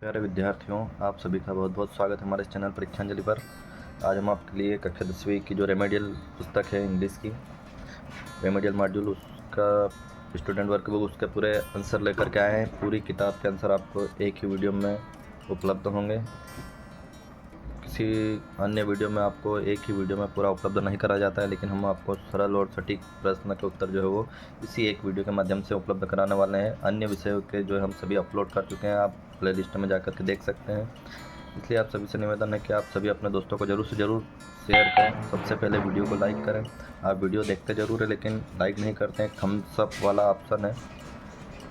प्यारे विद्यार्थियों, आप सभी का बहुत बहुत स्वागत है हमारे इस चैनल परीक्षांजलि पर। आज हम आपके लिए कक्षा 10वीं की जो रेमेडियल पुस्तक है इंग्लिश की रेमेडियल मॉड्यूल, उसका स्टूडेंट वर्क बुक, उसके पूरे आंसर लेकर के आए हैं। पूरी किताब के आंसर आपको एक ही वीडियो में उपलब्ध होंगे। किसी अन्य वीडियो में आपको एक ही वीडियो में पूरा उपलब्ध नहीं करा जाता है, लेकिन हम आपको सरल और सटीक प्रश्न के उत्तर जो है वो इसी एक वीडियो के माध्यम से उपलब्ध कराने वाले हैं। अन्य विषयों के जो हम सभी अपलोड कर चुके हैं, आप प्ले लिस्ट में जाकर के देख सकते हैं। इसलिए आप सभी से निवेदन है कि आप सभी अपने दोस्तों को ज़रूर से ज़रूर शेयर करें। सबसे पहले वीडियो को लाइक करें। आप वीडियो देखते ज़रूर है लेकिन लाइक नहीं करते हैं। थम्स अप वाला ऑप्शन है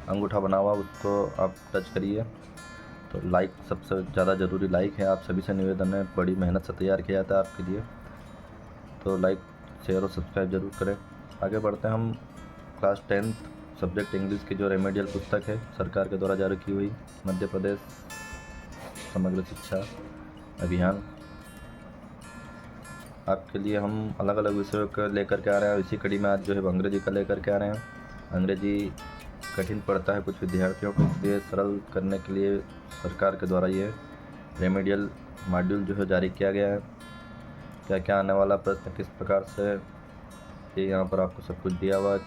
अंगूठा बना हुआ, उसको आप टच करिए तो लाइक सबसे ज़्यादा ज़रूरी लाइक है। आप सभी से निवेदन है, बड़ी मेहनत से तैयार किया जाता है आपके लिए, तो लाइक शेयर और सब्सक्राइब जरूर करें। आगे बढ़ते हैं हम क्लास 10th सब्जेक्ट इंग्लिश की जो रेमेडियल पुस्तक है सरकार के द्वारा जारी की हुई मध्य प्रदेश समग्र शिक्षा अभियान। आपके लिए हम अलग अलग विषयों को लेकर के आ रहे हैं। इसी कड़ी में आज जो है अंग्रेजी का लेकर के आ रहे हैं। अंग्रेजी कठिन पड़ता है कुछ विद्यार्थियों को, इसलिए सरल करने के लिए सरकार के द्वारा ये रेमेडियल मॉड्यूल जो है जारी किया गया है। क्या क्या आने वाला प्रश्न किस प्रकार से, ये यहाँ पर आपको सब कुछ दिया हुआ है।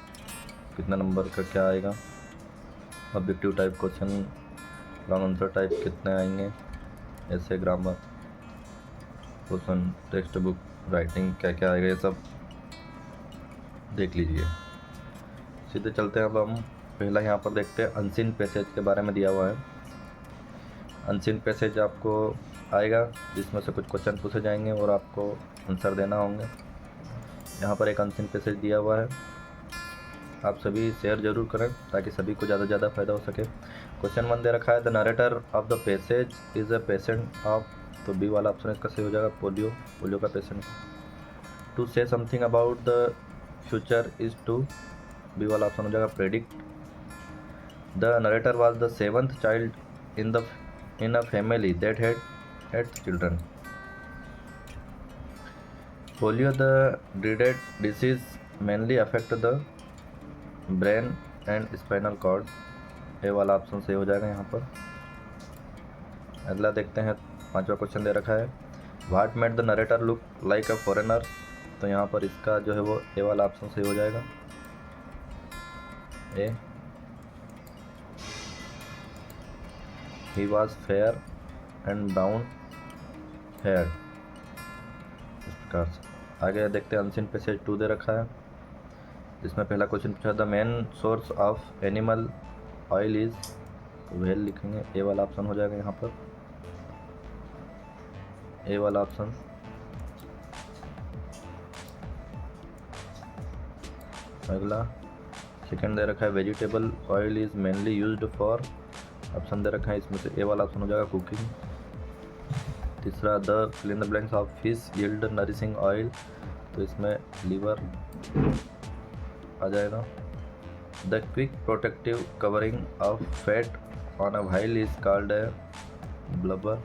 कितना नंबर का क्या आएगा, objective type question, long answer type कितने आएंगे, ऐसे grammar question, text book writing क्या क्या आएगा, ये सब देख लीजिए। सीधे चलते हैं। अब हम पहला यहाँ पर देखते हैं अनसीन पैसेज के बारे में दिया हुआ है। अनसीन पैसेज आपको आएगा जिसमें से कुछ क्वेश्चन पूछे जाएंगे और आपको आंसर देना होंगे। यहाँ पर एक अनसीन पैसेज दिया हुआ है, आप सभी शेयर जरूर करें ताकि सभी को ज़्यादा से ज़्यादा फायदा हो सके। क्वेश्चन 1 दे रखा है, the narrator of the passage is a patient of, तो बी वाला ऑप्शन इसका सही हो जाएगा, पोलियो का patient. To say something about the future is to, B वाला ऑप्शन हो जाएगा, predict. The narrator was the 7th child in a family that had 8 children. Polio, the dreaded disease, mainly affect the brain and spinal cord, ए वाला option सही हो जाएगा यहाँ पर। अगला देखते हैं, 5वां क्वेश्चन दे रखा है, what made the narrator look like a foreigner, तो यहाँ पर इसका जो है वो ए वाला ऑप्शन सही हो जाएगा, A. He was fair and brown hair, इस प्रकार से। आगे देखते हैं अनसीन पैसेज 2 दे रखा है, जिसमें पहला क्वेश्चन पूछा, the main source of animal oil is, तो व्हेल लिखेंगे, ए वाला ऑप्शन हो जाएगा यहाँ पर, ए वाला ऑप्शन। अगला सेकंड दे रखा है, vegetable oil is mainly used for, option दे रखा है इसमें से ए वाला ऑप्शन हो जाएगा, कुकिंग। तीसरा, the fill in the blanks of fish yield nourishing oil, तो इसमें लीवर आ जाएगा। The quick protective covering of fat on a whale is called a blubber,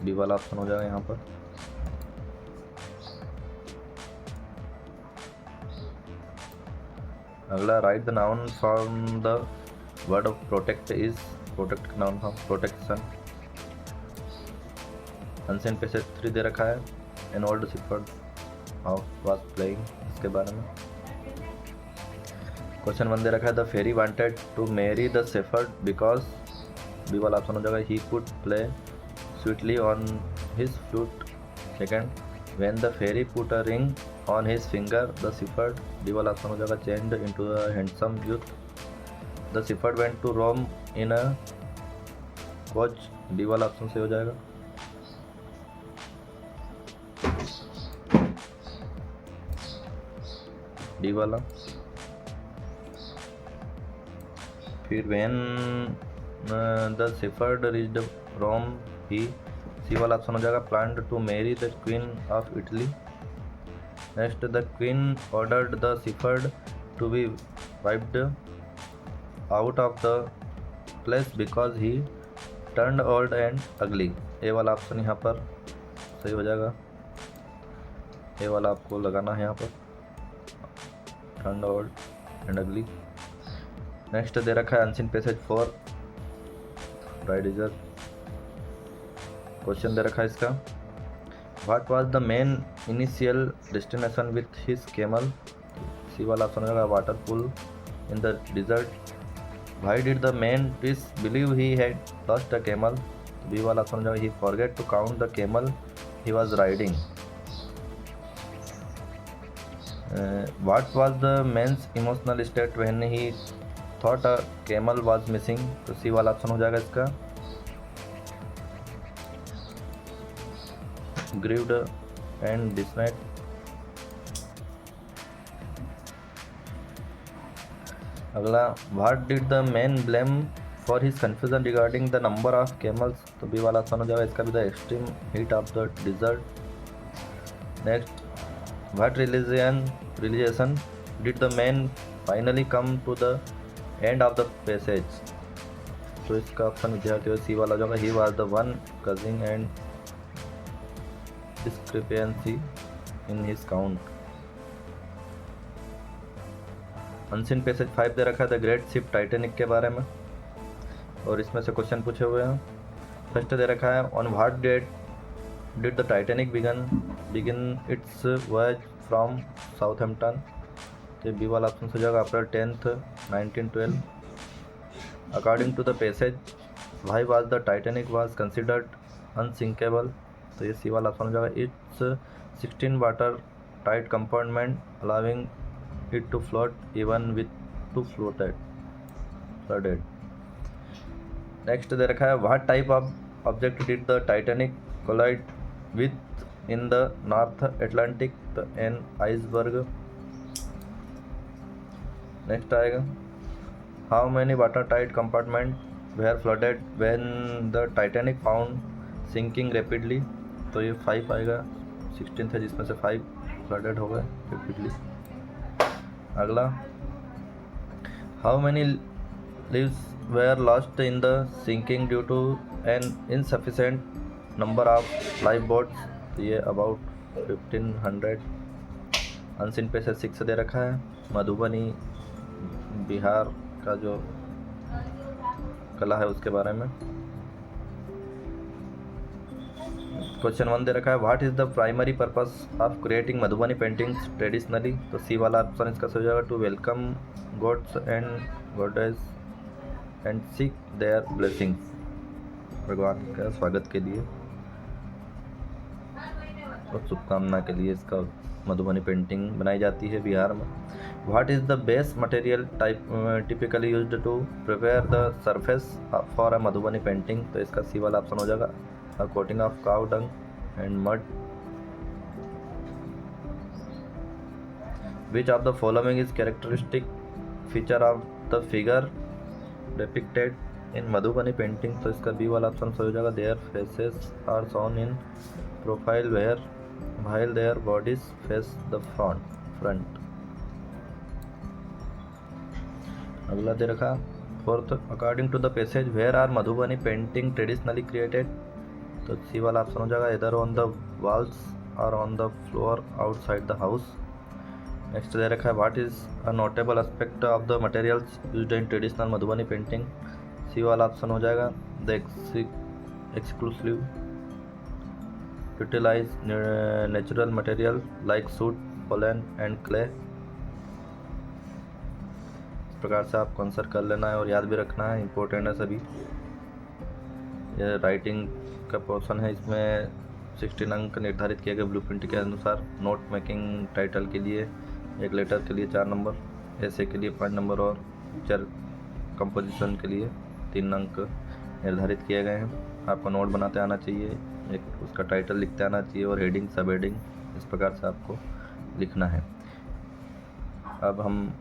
B वाला ऑप्शन हो जाएगा यहाँ पर। अगला, write the noun from the word of protect is, protect का noun from protection. Unseen passage 3 दे रखा है, an old shepherd of was playing, इसके बारे में। क्वेश्चन 1 दे रखा है, the fairy wanted to marry the shepherd because, B वाला ऑप्शन हो जाएगा, he could play sweetly on his flute. Second, when the fairy put a ring on his finger the shepherd, D वाला option हो जाएगा, changed into a handsome youth. The shepherd went to Rome in a coach, D वाला option से हो जाएगा। D वाला। फिर when the shepherd reached Rome he, सी वाला ऑप्शन हो जाएगा, planned to marry the queen of Italy. Next, the queen ordered the shepherd to be wiped out of the place because he turned old and ugly, A वाला option यहाँ पर सही हो जाएगा, A वाला आपको लगाना है यहाँ पर, turned old and ugly. Next दे रखा है unseen passage 4, dry desert. Question दे रखा है इसका, what was the main initial destination with his camel. C वाला ऑप्शन होगा water pool in the desert. Why did the man twist believe he had lost the camel. B वाला option होगा he forget to count the camel he was riding. What was the man's emotional state when he thought a camel was missing. तो C वाला option हो जाएगा इसका grieved and dismayed। अगला, what did the man blame for his confusion regarding the number of camels। तो B वाला option हो जाएगा इसका भी the extreme heat of the desert। Next, what realization did the man finally come to the end of the passage। तो इसका option विद्यार्थी हो सी वाला हो जाएगा he was the one causing and discrepancy in his count। Unseen passage 5 दे रखा है the great ship Titanic के बारे में, और इसमें से क्वेश्चन पूछे हुए हैं। फर्स्ट दे रखा है on what date did the Titanic begin its voyage from Southampton. तो बी वाला ऑप्शन हो जाएगा April 10, 1912। According to the passage why was the Titanic was considered unsinkable. तो ये सी वाला ऑप्शन हो जाएगा its 16 water tight compartment allowing it to float even with two flooded. Next दे रखा है what type of object did the Titanic collide with in the north Atlantic. तो an iceberg. Next आएगा how many water tight compartment were flooded when the Titanic found sinking rapidly. तो ये 5 आएगा, 16 है जिसमें से 5 फ्लडेड हो गए रैपिडली। अगला, how many lives were lost in the sinking due to an insufficient number of life boats. तो ये अबाउट 1500। अनसीन पैसेज 6 दे रखा है मधुबनी बिहार का जो कला है उसके बारे में। क्वेश्चन 1 दे रखा है what is the primary purpose of creating Madhubani paintings traditionally. तो सी वाला ऑप्शन इसका सही हो जाएगा to welcome gods and goddess and seek their blessings. भगवान का स्वागत के लिए और शुभकामना के लिए इसका मधुबनी पेंटिंग बनाई जाती है बिहार में। What is the best material typically used to prepare the surface for a Madhubani painting. तो इसका सी वाला ऑप्शन हो जाएगा a coating of cow dung and mud। Which of the following is characteristic feature of the figure depicted in Madhubani painting। तो इसका B वाला option सही हो जाएगा their faces are shown in profile while their bodies face the front। अगला दे रखा fourth, according to the passage where are Madhubani painting traditionally created। तो सी वाला ऑप्शन हो जाएगा इधर ऑन द वॉल्स और on the floor outside the house. Next दे रखा है what is a notable aspect of the materials used in traditional Madhubani painting. C वाला ऑप्शन हो जाएगा the exclusive utilize natural material like soot pollen and clay. इस प्रकार से आपको आंसर कर लेना है और याद भी रखना है, इंपॉर्टेंट है सभी। यह राइटिंग का पोर्शन है, इसमें 16 अंक निर्धारित किए गए ब्लूप्रिंट के अनुसार। नोट मेकिंग टाइटल के लिए 1 लेटर के लिए 4 नंबर, ऐसे के लिए 5 नंबर और पिक्चर कंपोजिशन के लिए 3 अंक निर्धारित किए गए हैं। आपको नोट बनाते आना चाहिए, एक उसका टाइटल लिखते आना चाहिए और हेडिंग सब हेडिंग इस प्रकार से आपको लिखना है। अब हम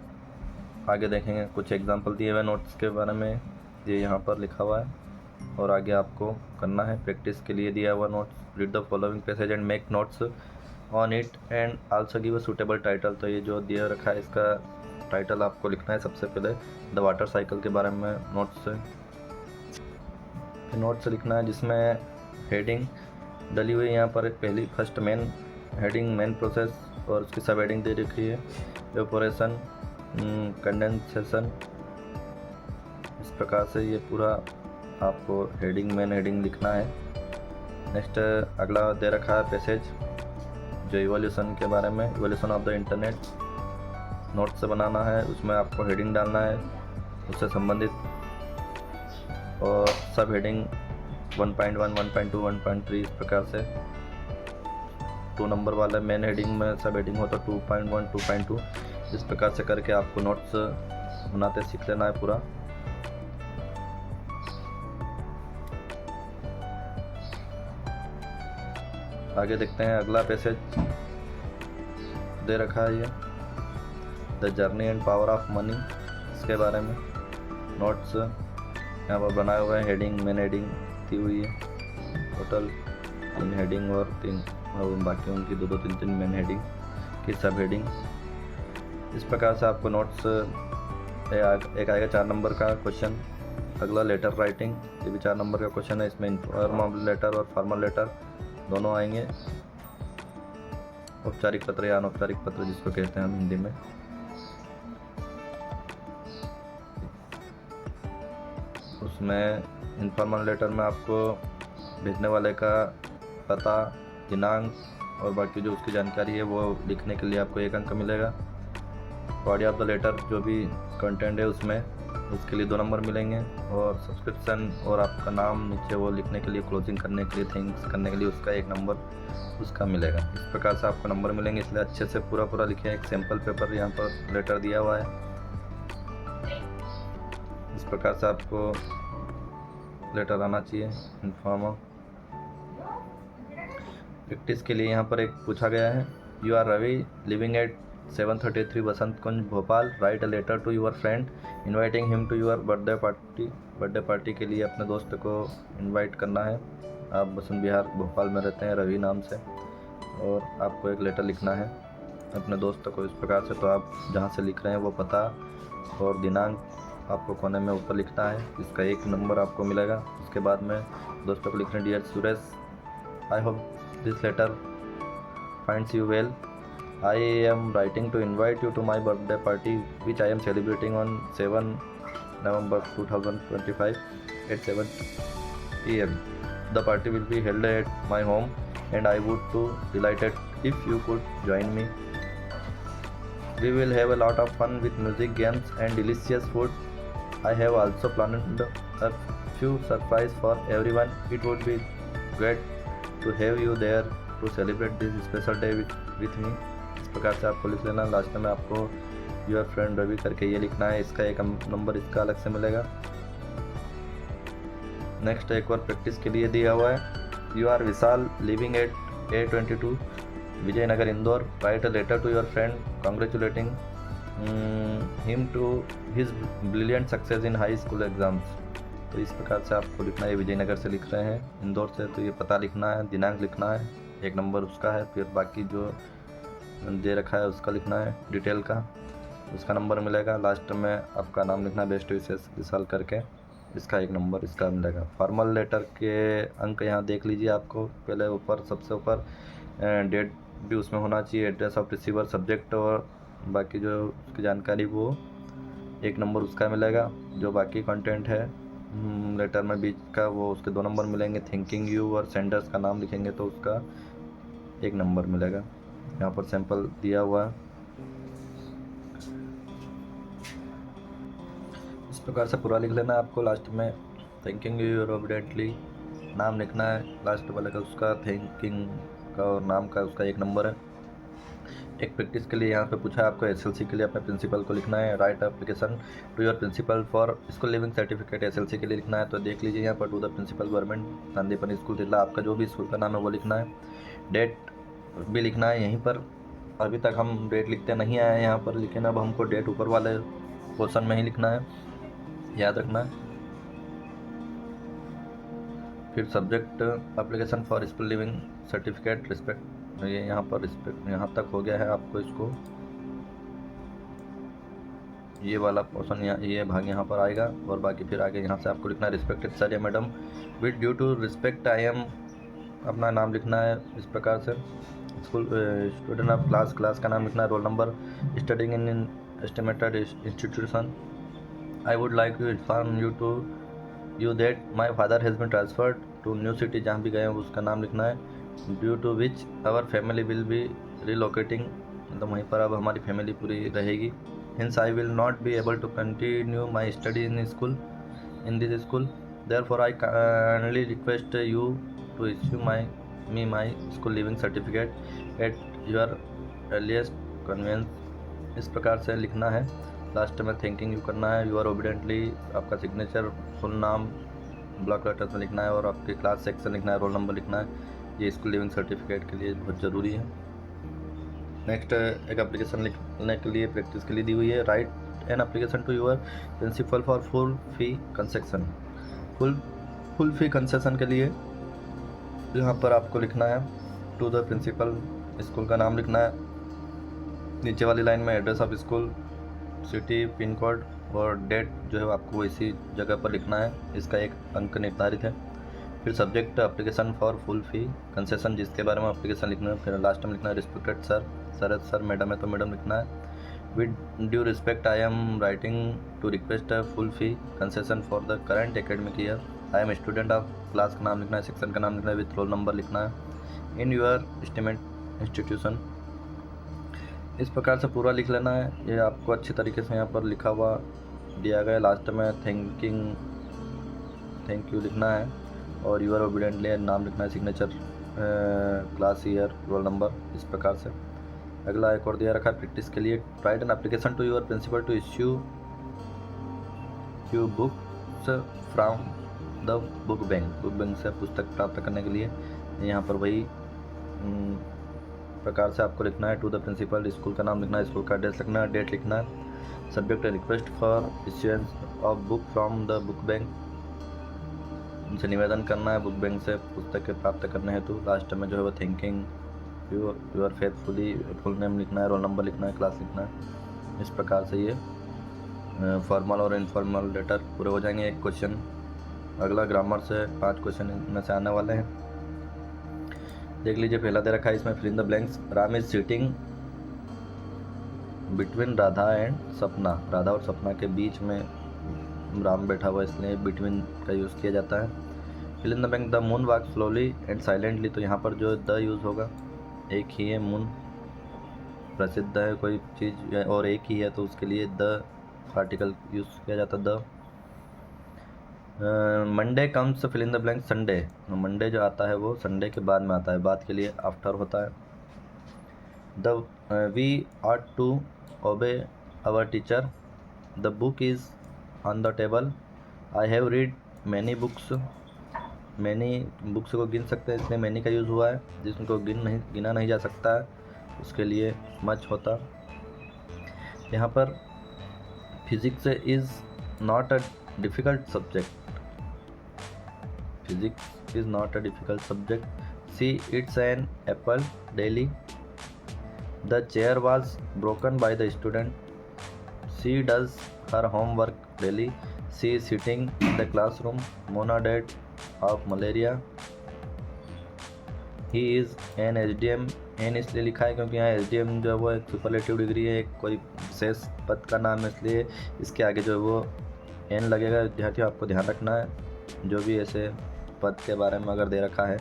आगे देखेंगे कुछ एग्जाम्पल दिए हुए नोट्स के बारे में, ये यहाँ पर लिखा हुआ है और आगे आपको करना है। प्रैक्टिस के लिए दिया हुआ notes, read the following passage and make notes on it and also give a suitable title. तो ये जो दिया रखा है इसका टाइटल आपको लिखना है। सबसे पहले द वाटर साइकिल के बारे में नोट्स लिखना है, जिसमें हेडिंग डली हुई है यहाँ पर पहली first main heading main process और उसकी सब हेडिंग दे रखी है एवापोरेशन कंडेंसेशन। इस प्रकार से ये पूरा आपको हेडिंग मेन हेडिंग लिखना है। नेक्स्ट अगला दे रखा है पैसेज, जो इवोल्यूशन के बारे में, evolution of the internet note से बनाना है। उसमें आपको हेडिंग डालना है उससे संबंधित, और सब हेडिंग 1.1, 1.2, 1.3 इस प्रकार से 2 नंबर वाले मेन हेडिंग में सब हेडिंग हो तो 2.1, 2.2 इस प्रकार से करके आपको नोट्स बनाते सीख लेना है पूरा। आगे देखते हैं अगला पैसेज दे रखा है ये the journey and power of money, इसके बारे में नोट्स यहाँ पर बनाए हुए हैं। हेडिंग मेन हेडिंग दी हुई है, टोटल 3 हेडिंग और 3 और बाकी उनकी 2-2, 3-3 मेन हेडिंग की सब हेडिंग। इस प्रकार से आपको नोट्स एक आएगा 4 नंबर का क्वेश्चन। अगला लेटर राइटिंग, ये भी 4 नंबर का क्वेश्चन है। इसमें इनफॉर्मल लेटर और फॉर्मल लेटर दोनों आएंगे। औपचारिक पत्र या अनौपचारिक पत्र जिसको कहते हैं हम हिंदी में। उसमें इनफॉर्मल लेटर में आपको भेजने वाले का पता, दिनांक और बाकी जो उसकी जानकारी है वो लिखने के लिए आपको 1 अंक मिलेगा। बॉडी ऑफ द लेटर जो भी कंटेंट है उसमें, उसके लिए 2 नंबर मिलेंगे। और सब्सक्रिप्शन और आपका नाम नीचे वो लिखने के लिए, क्लोजिंग करने के लिए, थैंक्स करने के लिए उसका 1 नंबर उसका मिलेगा। इस प्रकार से आपको नंबर मिलेंगे, इसलिए अच्छे से पूरा लिखिए। एक सैम्पल पेपर यहाँ पर लेटर दिया हुआ है। इस प्रकार से आपको लेटर आना चाहिए इनफॉर्मल। प्रैक्टिस के लिए यहाँ पर एक पूछा गया है, you are Ravi living at 733 Vasant Kunj Bhopal, write a letter to your friend inviting him to your birthday party. Birthday party के लिए अपने दोस्त को इनवाइट करना है। आप बसंत विहार भोपाल में रहते हैं रवि नाम से, और आपको एक लेटर लिखना है अपने दोस्त को। इस प्रकार से तो आप जहाँ से लिख रहे हैं वो पता और दिनांक आपको कोने में ऊपर लिखना है, इसका 1 नंबर आपको मिलेगा। उसके बाद में दोस्तों को लिखना है, dear Suresh, I hope this letter finds you well. I am writing to invite you to my birthday party which I am celebrating on 7 November 2025 at 7 PM. The party will be held at my home and I would be delighted if you could join me. We will have a lot of fun with music, games and delicious food. I have also planned a few surprises for everyone. It would be great to have you there to celebrate this special day with me. इस प्रकार से आपको लिख लेना। Last में आपको your friend Ravi करके ये लिखना है, इसका 1 नंबर इसका अलग से मिलेगा। नेक्स्ट एक और प्रैक्टिस के लिए दिया हुआ है, you are Vishal living at A22 Vijaynagar Indore, write a letter to your friend congratulating him to his brilliant success in high school exams. तो इस प्रकार से आपको लिखना है। विजयनगर से लिख रहे हैं, इंदौर से, तो ये पता लिखना है, दिनांक लिखना है, 1 नंबर उसका है। फिर बाकी जो दे रखा है उसका लिखना है डिटेल का, उसका नंबर मिलेगा। लास्ट में आपका नाम लिखना है, बेस्ट विशेष विशाल करके, इसका 1 नंबर इसका मिलेगा। फॉर्मल लेटर के अंक यहाँ देख लीजिए। आपको पहले ऊपर सबसे ऊपर डेट भी उसमें होना चाहिए, एड्रेस ऑफ रिसीवर, सब्जेक्ट और बाकी जो उसकी जानकारी वो 1 नंबर उसका मिलेगा। जो बाकी कंटेंट है लेटर में बीच का वो उसके 2 नंबर मिलेंगे। थैंकिंग यू और सेंडर्स का नाम लिखेंगे तो उसका 1 नंबर मिलेगा। यहाँ पर सैंपल दिया हुआ है। इस प्रकार से पूरा लिख लेना है आपको। लास्ट में थैंकिंग यू ओबिडेंटली नाम लिखना है, लास्ट वाले का उसका थैंकिंग का और नाम का उसका 1 नंबर है। एक प्रैक्टिस के लिए यहाँ पे पूछा है आपको SLC के लिए अपने प्रिंसिपल को लिखना है, write application to your principal for school leaving certificate. SLC के लिए लिखना है तो देख लीजिए यहाँ पर, to the principal government Sandipan school जिला, आपका जो भी स्कूल का नाम है वो लिखना है। डेट भी लिखना है यहीं पर। अभी तक हम डेट लिखते नहीं आए हैं यहाँ पर, लेकिन अब हमको डेट ऊपर वाले पोर्शन में ही लिखना है, याद रखना है। फिर subject application for school leaving certificate respect, ये यहाँ पर रिस्पेक्ट यहाँ तक हो गया है। आपको इसको ये वाला पोर्शन ये भाग यहाँ पर आएगा, और बाकी फिर आगे यहाँ से आपको लिखना है रिस्पेक्टेड सर या madam, with due to respect I am, अपना नाम लिखना है इस प्रकार से। स्कूल स्टूडेंट ऑफ क्लास का नाम लिखना है, roll number, studying in estimated institution. I would like to inform you to you that my father has been transferred to new city, जहाँ भी गए हैं उसका नाम लिखना है। Due to which our family will be relocating, मतलब वहीं पर अब हमारी फैमिली पूरी रहेगी। Hence I will not be able to continue my study in school, in this school, therefore I kindly request you to issue me my school leaving certificate at your earliest convenience। इस प्रकार से लिखना है। Last में thanking you करना है। You are obediently, आपका signature, full नाम ब्लॉक लेटर्स में लिखना है और आपके क्लास सेक्शन लिखना है, रोल नंबर लिखना है। ये स्कूल लिविंग सर्टिफिकेट के लिए बहुत ज़रूरी है। नेक्स्ट एक एप्लीकेशन लिखने के लिए प्रैक्टिस के लिए दी हुई है। Write an application to your principal for full fee concession. Full fee concession के लिए यहाँ पर आपको लिखना है टू द प्रिंसिपल, स्कूल का नाम लिखना है। नीचे वाली लाइन में address of school, city, pin code और डेट जो है आपको इसी जगह पर लिखना है। इसका एक अंक निर्धारित है। फिर subject application for full fee concession, जिसके बारे में एप्लीकेशन लिखना है। फिर लास्ट में लिखना है रिस्पेक्टेड सर, सर मैडम है तो मैडम लिखना है। With due respect I am writing to request a full fee concession for the current academic year. I am student of, class का नाम लिखना है, सेक्शन का नाम लिखना है, विथ रोल नंबर लिखना है। इन यूर एस्टिमेट इंस्टीट्यूशन, इस प्रकार से पूरा लिख लेना है। ये आपको अच्छे तरीके से यहाँ पर लिखा हुआ दिया गया है। लास्ट में थैंक यू लिखना है और यूर ओबिडेंटली नाम लिखना है, signature, class, year, roll number, इस प्रकार से। अगला एक और दिया रखा है प्रैक्टिस के लिए। Write an application to your principal to issue you books from the book bank से पुस्तक प्राप्त करने के लिए। यहाँ पर वही प्रकार से आपको लिखना है। टू द प्रिंसिपल, स्कूल का नाम लिखना है, स्कूल का एड्रेस लिखना है, डेट लिखना है। Subject request for issuance of book from the book bank, उनसे निवेदन करना है बुक बैंक से पुस्तक के प्राप्त करने हेतु। लास्ट में जो है वो thanking you are faithfully, full name लिखना है, रोल नंबर लिखना है, क्लास लिखना है। इस प्रकार से ये फॉर्मल और इनफॉर्मल लेटर पूरे हो जाएंगे। एक क्वेश्चन अगला ग्रामर से 5 क्वेश्चन में से आने वाले हैं। देख लीजिए, पहला दे रखा है इसमें fill in the blanks. Ram is sitting between Radha and Sapna, Radha और सपना के बीच में राम बैठा हुआ, इसलिए बिटवीन का यूज़ किया जाता है। Fill in the blank, the moon walk slowly and silently, तो यहाँ पर जो द यूज़ होगा, एक ही है मून, प्रसिद्ध है कोई चीज़ और एक ही है तो उसके लिए द पार्टिकल यूज़ किया जाता है, the. Monday comes, fill in the blank, Sunday, Monday जो आता है वो संडे के बाद में आता है, बाद के लिए आफ्टर होता है। The we are to obey our teacher, the book is on the table, I have read many books, many books को गिन सकते हैं इसलिए मैनी का यूज़ हुआ है। जिसको गिना नहीं जा सकता है उसके लिए मच होता। यहाँ पर physics is not a difficult subject, physics is not a difficult subject. She eats an apple daily, the chair was broken by the student, she does her homework daily, she is sitting in the classroom, Mona dead of malaria, he is an SDM, an इसलिए लिखा है क्योंकि यहाँ SDM जो है वो एक superlative degree है, एक कोई विशेष पद का नाम है, इसलिए इसके आगे जो है वो एन लगेगा। विद्यार्थियों आपको ध्यान रखना है जो भी ऐसे पद के बारे में अगर दे रखा है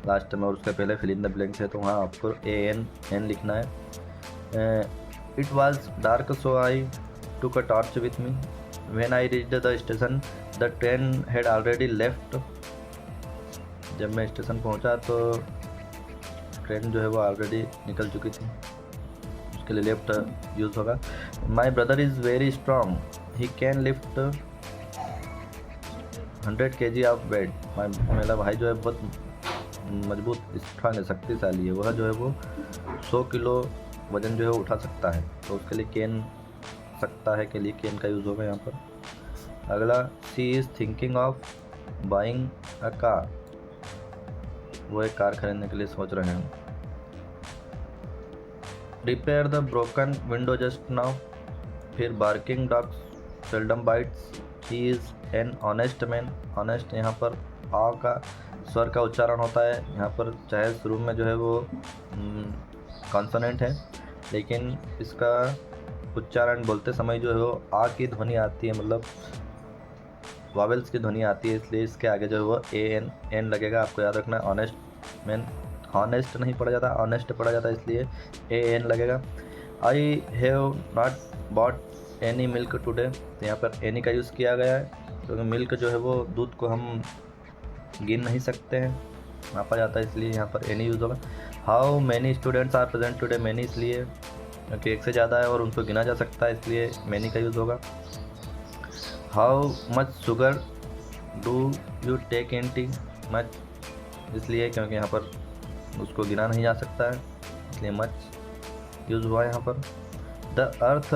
लास्ट में और उसके पहले फिल इन द ब्लैंक्स है तो वहाँ आपको एन लिखना है। It was dark so I took a torch with me, when I reached the station the train had already left, जब मैं स्टेशन पहुंचा तो ट्रेन जो है वो ऑलरेडी निकल चुकी थी, उसके लिए लेफ्ट यूज़ होगा। My brother is very strong, he can lift 100 kg of weight, मेरा भाई जो है बहुत मजबूत, स्ट्रॉन्ग है, शक्तिशाली है, वह जो है वो 100 किलो वजन जो है उठा सकता है, तो उसके लिए कैन, सकता है के लिए कैन का यूज़ होगा यहाँ पर। अगला, she is thinking of buying a car, वो एक कार खरीदने के लिए सोच रहे हैं। Repair the broken window just now, फिर barking dogs seldom bites, he is an honest man, honest यहाँ पर आ का स्वर का उच्चारण होता है, यहाँ पर चाहे शुरू में जो है वो कॉन्सोनेंट है लेकिन इसका उच्चारण बोलते समय जो है वो आ की ध्वनि आती है, मतलब वावेल्स की ध्वनि आती है, इसलिए इसके आगे जो है वो एन लगेगा। आपको याद रखना है, ऑनेस्ट नहीं पढ़ा जाता, ऑनेस्ट पढ़ा जाता है, इसलिए एन लगेगा। I have not bought any milk today, तो यहाँ पर एनी का यूज़ किया गया है क्योंकि मिल्क जो है वो दूध को हम गिन नहीं सकते हैं, मापा जाता है, इसलिए यहाँ पर एनी यूज़ होगा। How many students are present today, many इसलिए क्योंकि एक से ज़्यादा है और उनको गिना जा सकता है, इसलिए मैनी का यूज़ होगा। How much sugar do you take in tea, much इसलिए क्योंकि यहाँ पर उसको गिना नहीं जा सकता है, इसलिए मच यूज़ हुआ यहाँ पर। The earth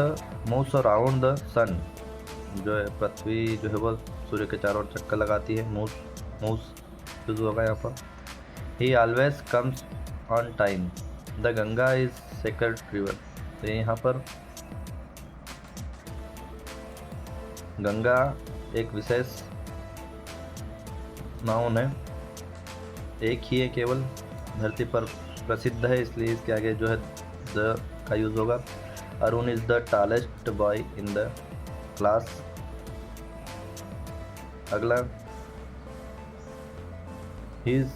moves around the sun, जो है पृथ्वी जो है वो सूर्य के चारों ओर चक्कर लगाती है, मूव्स यूज़ होगा यहाँ पर। ही always comes on time, the Ganga is sacred river, तो यहाँ पर गंगा एक विशेष नाउन है, एक ही है केवल, धरती पर प्रसिद्ध है, इसलिए इसके आगे जो है द का यूज़ होगा। Arun is the tallest boy in the class. अगला, his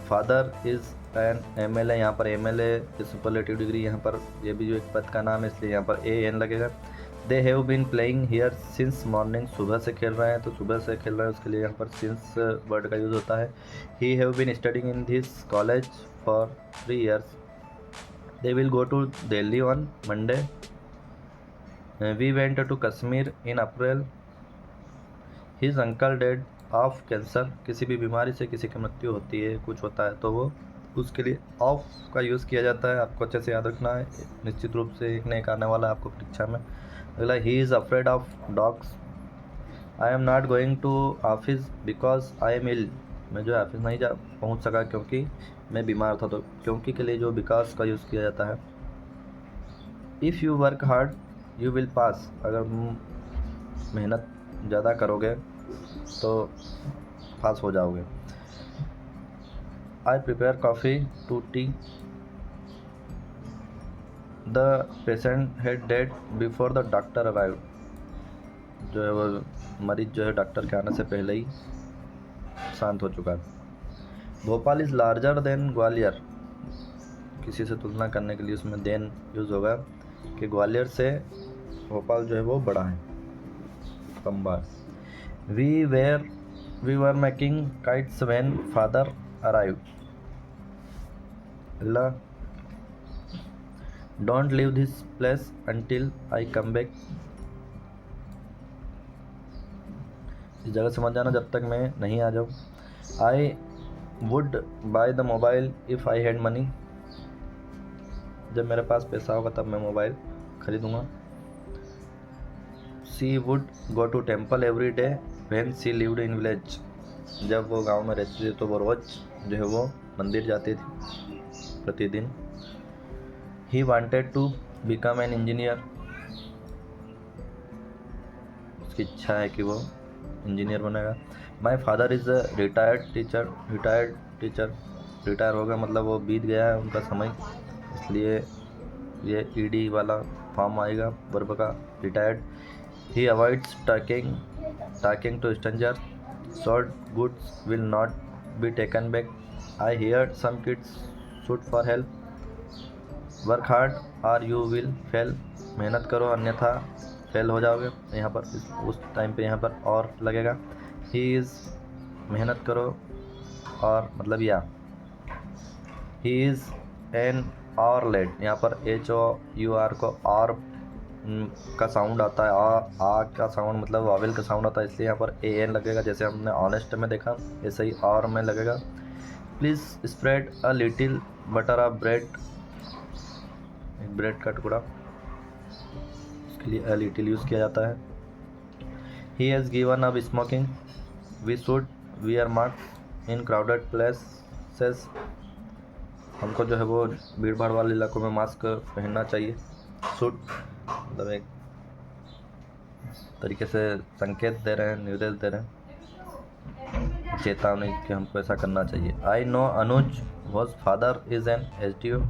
father is an MLA, यहाँ पर MLA सुपरलेटिव डिग्री, यहाँ पर ये भी जो एक पद का नाम है, इसलिए यहाँ पर AN लगेगा। They have been playing here since morning, सुबह से खेल रहे हैं, तो सुबह से खेल रहे हैं उसके लिए यहाँ पर सिंस वर्ड का यूज़ होता है। He have been studying in this college for 3 years। They will go to Delhi on Monday. We went to Kashmir in April. His uncle dead of cancer, किसी भी बीमारी से किसी की मृत्यु होती है, कुछ होता है, तो वो उसके लिए ऑफ का यूज़ किया जाता है। आपको अच्छे से याद रखना है, निश्चित रूप से एक नहीं आने वाला है आपको परीक्षा में। अगला, he is afraid of dogs. I am not going to office because I am ill, मैं जो है ऑफिस नहीं जा पहुंच सका क्योंकि मैं बीमार था, तो क्योंकि के लिए जो बिकॉज का यूज़ किया जाता है। If you work hard you will pass, अगर मेहनत ज़्यादा करोगे तो पास हो जाओगे। I prepare coffee to tea. The patient had dead before the doctor arrive, जो है वो मरीज जो है डॉक्टर के आने से पहले ही शांत हो चुका है। Bhopal is larger than Gwalior, किसी से तुलना करने के लिए उसमें देन यूज़ होगा कि ग्वालियर से भोपाल जो है वो बड़ा है, लंबा है। We were making kites when father arrive. अगला, don't leave this place until I come back, इस जगह से मत जाना जब तक मैं नहीं आ जाऊँ। I would buy the mobile if I had money, जब मेरे पास पैसा होगा तब मैं मोबाइल खरीदूँगा। She would go to temple every day when she lived in village, जब वो गांव में रहती थी तो वो रोज़ जो है वो मंदिर जाती थी प्रतिदिन। He wanted to become an engineer, उसकी इच्छा है कि वो इंजीनियर बनेगा। My father is a retired teacher, retire हो गया मतलब वो बीत गया है उनका समय, इसलिए ये ED वाला फॉर्म आएगा वर्ब का, retired. He avoids talking to stranger. Short goods will not be taken back. I hear some kids shoot for help. Work hard और यू विल फेल, मेहनत करो अन्यथा फेल हो जाओगे। यहाँ पर उस टाइम पे यहाँ पर और लगेगा। ही इज़, मेहनत करो और मतलब या। ही इज़ एन और लेट, यहाँ पर HOUR को और का साउंड आता है, आ का साउंड मतलब वावेल का साउंड आता है, इसलिए यहाँ पर AN लगेगा, जैसे हमने ऑनेस्ट में देखा ऐसे ही और में लगेगा। Please spread a little butter of bread, एक ब्रेड का टुकड़ा, इसके लिए अ लिटिल यूज़ किया जाता है। He has given up smoking. We should wear mask in crowded places, हमको जो है वो भीड़ भाड़ वाले इलाकों में मास्क पहनना चाहिए। शुड मतलब एक तरीके से संकेत दे रहे हैं, निर्देश दे रहे हैं, चेतावनी कि हमको ऐसा करना चाहिए। I know Anuj was father is N SDO।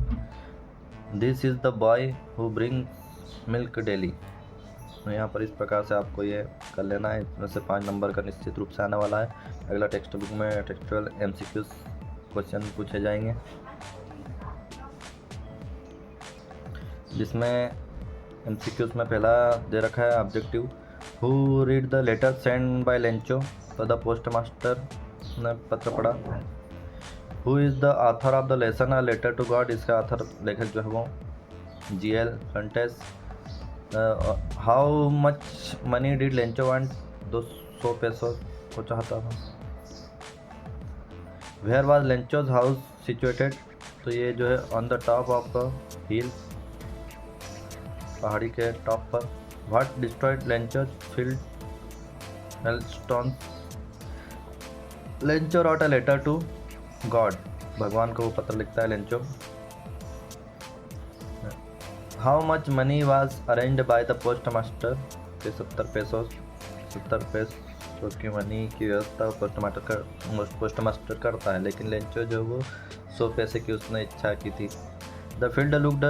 This is the boy who brings milk daily, तो यहाँ पर इस प्रकार से आपको ये कर लेना है। इसमें से 5 नंबर का निश्चित रूप से आने वाला है। अगला टेक्स्ट बुक में टेक्सचुअल MCQs क्वेश्चन पूछे जाएंगे, जिसमें MCQs में पहला दे रखा है objective, who read the letter send by Lencho, तो द पोस्ट मास्टर ने पत्र पढ़ा। Who is the author of the lesson a letter to God, इसका ऑथर लेखक जो है वो GL Fuentes. How much money did Lencho want, 200 पैसों को चाहता था। Where was Lencho's house situated, तो ये जो है on the top of the hill, पहाड़ी के टॉप पर। What destroyed Lencho's field hailstone, Lencho wrote a letter to God, भगवान को वो पत्र लिखता है Lencho. How much money was arranged by the post master, 70 पैसों की मनी की व्यवस्था पोस्ट मास्टर करता है, लेकिन लेंचो जो वो 100 पैसे की उसने इच्छा की थी। The field looked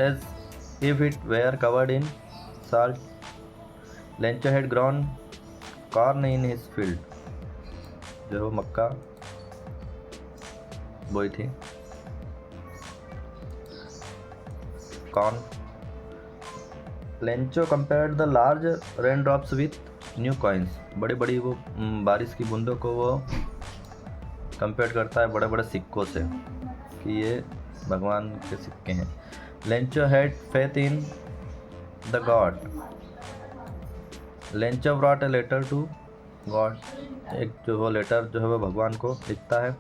as if it were covered in salt, Lencho had grown corn in his field, जो वो मक्का बोई थी, corn. Lencho compared the large rain drops with new coins, बड़ी बड़ी वो बारिश की बूंदों को वो कंपेयर करता है बड़े बड़े सिक्कों से कि ये भगवान के सिक्के हैं। Lencho had faith in the God, Lencho brought a letter to God, एक जो वो लेटर जो है वो भगवान को लिखता है।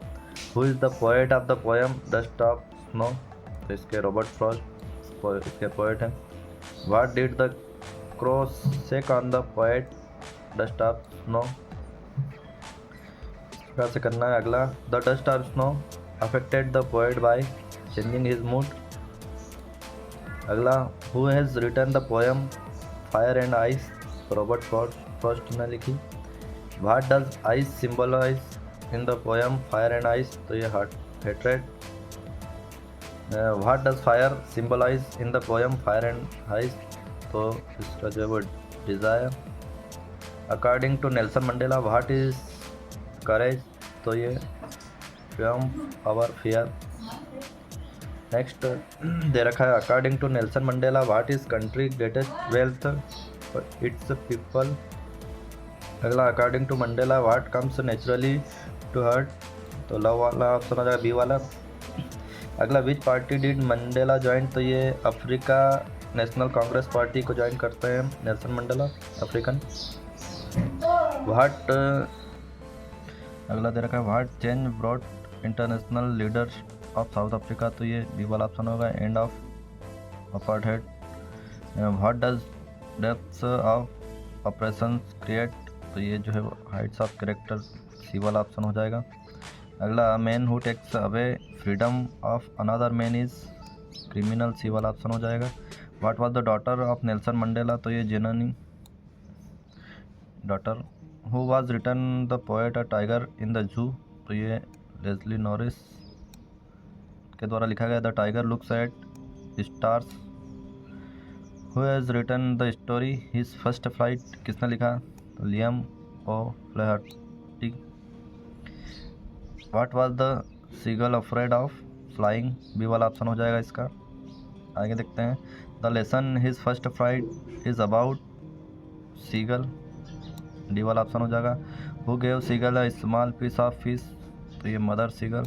Who is the poet of the poem dust of snow, तो इसके रॉबर्ट फ्रॉस्ट इसके पोएट हैं। What did the crow shake on the poet dust of snow, कैसे करना है। अगला, the dust of snow affected the poet by changing his mood. अगला, who has written the poem fire and ice, Robert Frost ने लिखी। What does ice symbolise in the poem fire and ice, तो ये hatred. What does fire symbolise in the poem fire and ice, तो इसका जो है वो desire. According to Nelson Mandela what is courage, तो ये ट्रियम्फ ओवर फियर। नेक्स्ट दे रखा है, according to Nelson Mandela what is country greatest wealth, its people. अगला, according to Mandela what comes naturally to heart, तो love वाला option हो जाएगा, बी वाला। अगला, which party did Mandela join, तो ये अफ्रीका नेशनल कांग्रेस पार्टी को ज्वाइन करते हैं नेल्सन मंडेला, अफ्रीकन। व्हाट, अगला दे रखा है, what change brought international leaders of south Africa, तो ये बी वाला ऑप्शन होगा, end of apartheid. What does depths of operations create, तो ये जो है हाइट्स ऑफ कैरेक्टर, सी वाला ऑप्शन हो जाएगा। अगला, man who takes away freedom of another man is criminal, C वाला ऑप्शन हो जाएगा। What was the daughter of Nelson Mandela, तो ये Zenani daughter. Who was written the poet a tiger in the zoo, तो ये Leslie Norris के द्वारा लिखा गया। The tiger looks at stars. Who has written the story his first flight, किसने लिखा, तो Liam O'Flaherty. What was the seagull afraid of flying, B वाला ऑप्शन हो जाएगा इसका। आगे देखते हैं, the lesson his first flight is about seagull, D वाला ऑप्शन हो जाएगा। Who gave seagull a small piece of fish, तो ये mother seagull.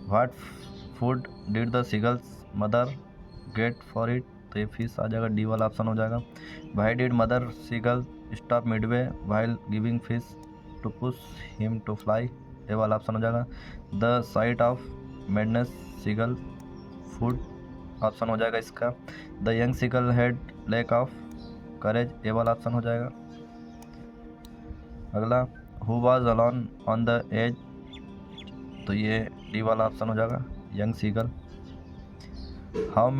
What food did the seagulls mother get for it, तो ये फिश आ जाएगा, डी वाला option हो जाएगा। Why did mother seagull stop midway while giving fish to push him to fly, A वाला option हो जाएगा। The sight of madness seagull food, option हो जाएगा इसका। The young seagull had lack of courage, A वाला option हो जाएगा। अगला, who was alone on the edge, तो ये डी वाला ऑप्शन हो जाएगा, young seagull. How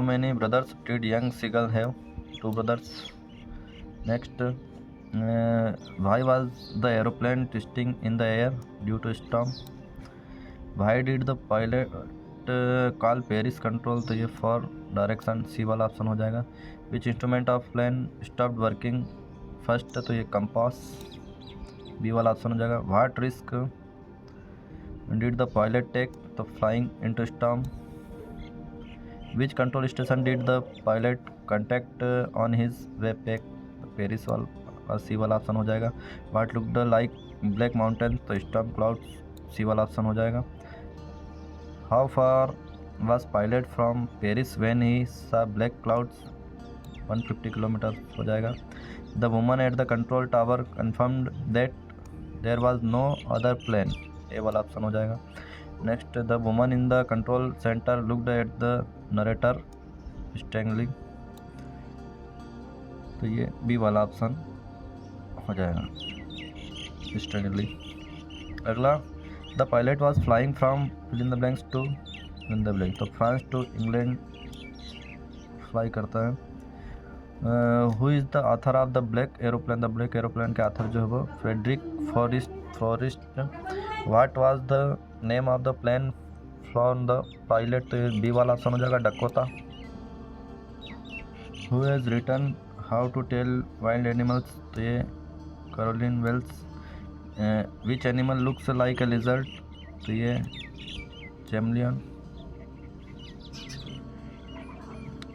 many brothers did young seagull have, 2 brothers। Next, why was the aeroplane twisting in the air due to storm. Why did the pilot call Paris control, तो ये for direction C वाला option हो जाएगा। Which instrument of plane stopped working first, तो ये compass B वाला option हो जाएगा। What risk did the pilot take, तो flying into storm. Which control station did the pilot contact on his way back, Paris वाला C वाला option हो जाएगा। What looked like black mountain, तो storm clouds सी वाला option हो जाएगा। How far was pilot from Paris when he saw black clouds, 150 kilometre हो जाएगा। The woman at the control tower confirmed that there was no other plane, ए वाला option हो जाएगा। Next, the woman in the control center looked at the narrator strangely, तो ये B वाला option हो जाएगा strangely। अगला, the pilot was flying from fill in the blanks to fill in the blank, तो फ्रांस टू इंग्लैंड फ्लाई करता है। Who is the author of the black aeroplane, the black aeroplane के author जो है वो Frederick Forsyth. What was the name of the plane flown the pilot, तो ये B वाला ऑप्शन हो जाएगा Dakota. Who has written how to tell wild animals, तो ये Carolyn Wells. Which animal looks like a lizard, तो ये chameleon.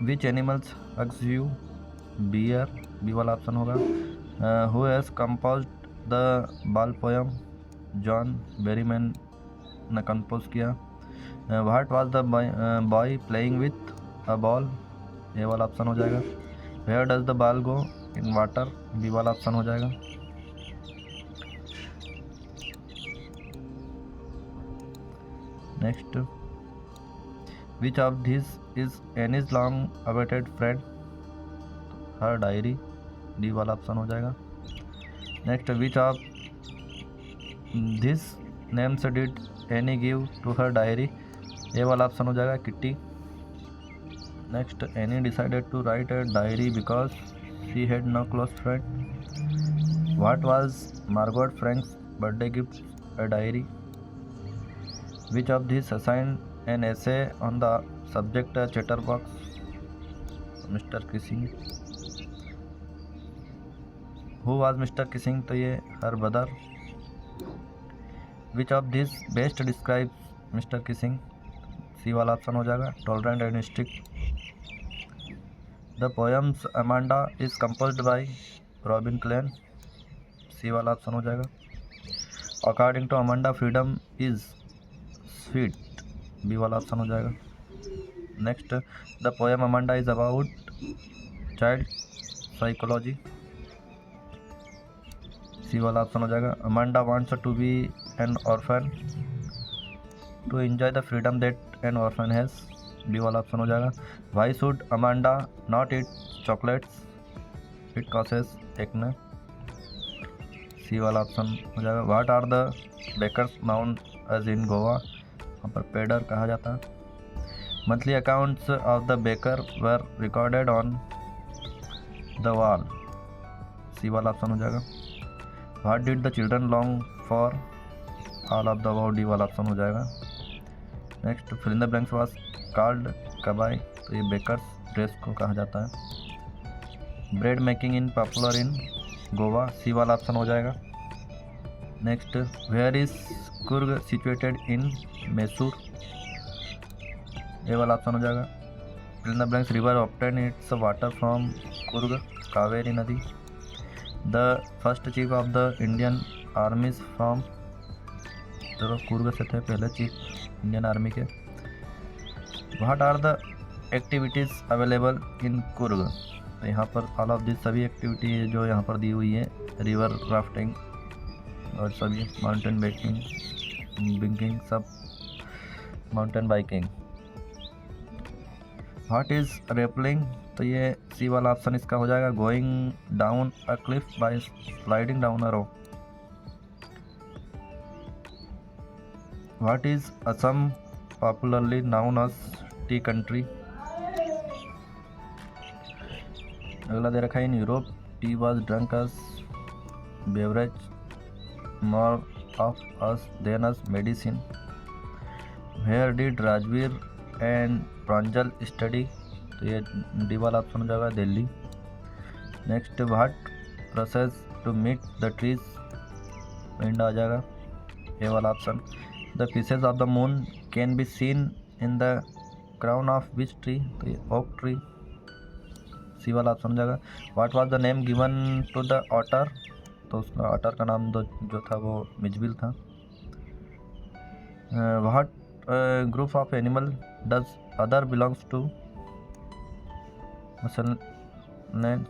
Which animals hugs you, bear, B वाला ऑप्शन होगा। Who has composed the ball poem, John Berryman ने compose किया। What was the boy playing with a ball, A वाला option हो जाएगा। Where does the ball go in water, B वाला option हो जाएगा। Next, which of this is Anne's long awaited friend, her diary, D वाला option हो जाएगा। Next, which of this names did Anne give to her diary, ए वाला option हो जाएगा Kitty. Next, Anne decided to write a diary because she had no close friend. What was Margot Frank's birthday gift, a diary. Which of this assigned an essay on the subject chatterbox, Mr Keesing. Who was Mr Keesing, तो ये her brother. Which of this best describe Mr Keesing, C वाला option हो जाएगा tolerant and strict. The poems Amanda is composed by Robin Klein, सी वाला option हो जाएगा। According to Amanda freedom is sweet, B वाला option हो जाएगा। Next, the poem Amanda is about child psychology, C वाला ऑप्शन हो जाएगा। Amanda wants to be an orphan to enjoy the freedom that an orphan has, B वाला option हो जाएगा। Why should Amanda not eat chocolates, it causes acne, C वाला option हो जाएगा। What are the bakers known as in Goa, वहाँ पर पेडर कहा जाता है। Monthly accounts of the baker were recorded on the wall, C वाला ऑप्शन हो जाएगा। What did the children long for, all of the about, D वाला ऑप्शन हो जाएगा। Next, fill in the blanks was called kabai, तो ये bakers dress को कहा जाता है। Bread making in popular in Goa, C वाला ऑप्शन हो जाएगा। Next, where is Coorg situated in Mysore, ए वाला ऑप्शन हो जाएगा। Fill in the blanks river obtain its water from Coorg, Kaveri नदी। The first chief of the Indian armies from, चलो कुर्ग से थे पहले चीफ इंडियन आर्मी के। What are the activities available in Coorg, तो यहाँ पर ऑल ऑफ दिस सभी एक्टिविटी जो यहाँ पर दी हुई है, रिवर राफ्टिंग और सभी माउंटेन बाइकिंग सब mountain biking. What is rappelling, तो ये सी वाला ऑप्शन इसका हो जाएगा। Going down a cliff by sliding down a rope. What is Assam popularly known as tea country. अगला दे रखा है, in Europe tea was drunk as beverage more of as than as medicine. Where did Rajvir and Pranjal study, तो ये D वाला option हो जाएगा, Delhi. Next, what process to meet the trees, wind आ जाएगा, ए वाला option. The pieces of the moon can be seen in the crown of which tree, तो ये ओक ट्री, सी वाला ऑप्शन हो जाएगा। What was the name given to the otter, तो उसका ऑटर का नाम जो था वो मिजबिल था। What group of animal does otter belongs to, मसलन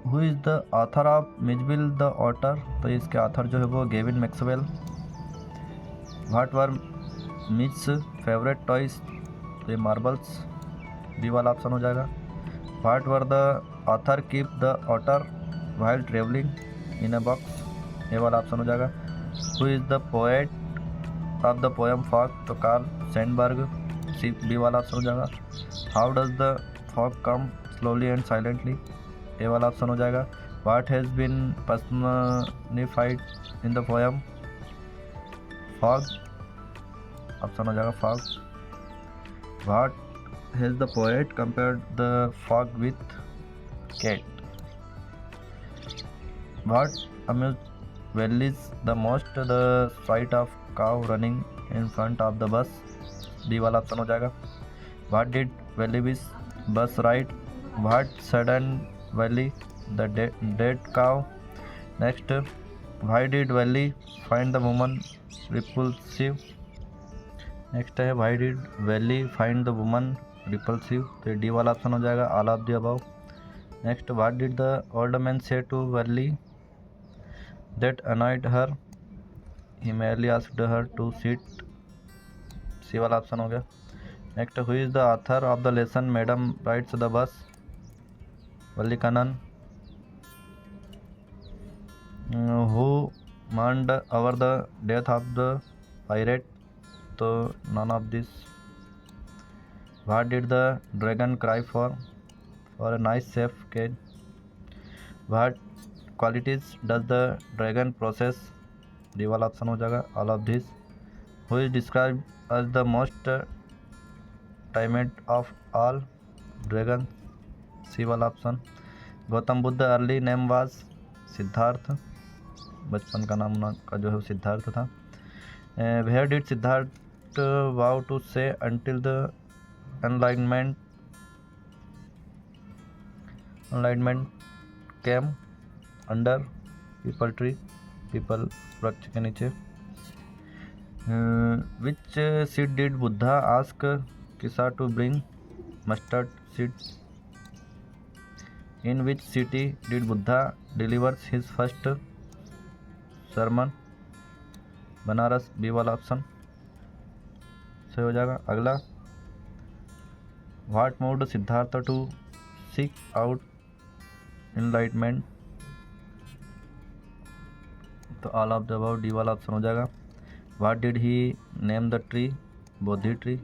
who is the author of Mijbil the otter, तो इसके ऑथर जो है वो Gavin Maxwell. What were Mij's favourite toys, तो ये मार्बल्स, बी वाला ऑप्शन हो जाएगा। What were the author keep the otter while travelling in a box, A वाला ऑप्शन हो जाएगा। Who is the poet of the poem fog, तो Carl Sandberg, सी B वाला ऑप्शन हो जाएगा। How does the fog come slowly and silently, A वाला option हो जाएगा। What has been personified in the poem fog, option हो जाएगा fog. What has the poet compared the fog with cat. What amuse Valli's the most the sight of cow running in front of the bus, D वाला option हो जाएगा। What did वैलीबिस bus ride, what sudden Valli the dead cow. Next, why did Valli find the woman repulsive, next है why did Valli find the woman repulsive, तो D वाला option हो जाएगा, all of the above. Next, what did the old man say to Valli that annoyed her, he merely asked her to sit, C वाला option हो गया। Next, who is the author of the lesson madam rides the bus, Vallikkannan. Who mourned over the death of the pirate, तो none of this। What did the dragon cry for a nice safe cage? What qualities does the dragon possess, D वाला option हो जाएगा, all of this. Who is describe as the most timid of all dragon, C वाला option. Gautam Buddha early name was, Siddhartha, बचपन का नाम उनका जो है सिद्धार्थ था। Where did Siddhartha vow to sit until the enlightenment came, under peepal tree, पीपल वृक्ष के नीचे। Which seed did Buddha ask Kisa to bring, mustard seed. In which city did Buddha delivers his first sermon, Banaras, B वाला ऑप्शन सही हो जाएगा। अगला, what moved Siddhartha to seek out enlightenment, तो all of the above, D वाला ऑप्शन हो जाएगा। What did he name the tree, Bodhi tree.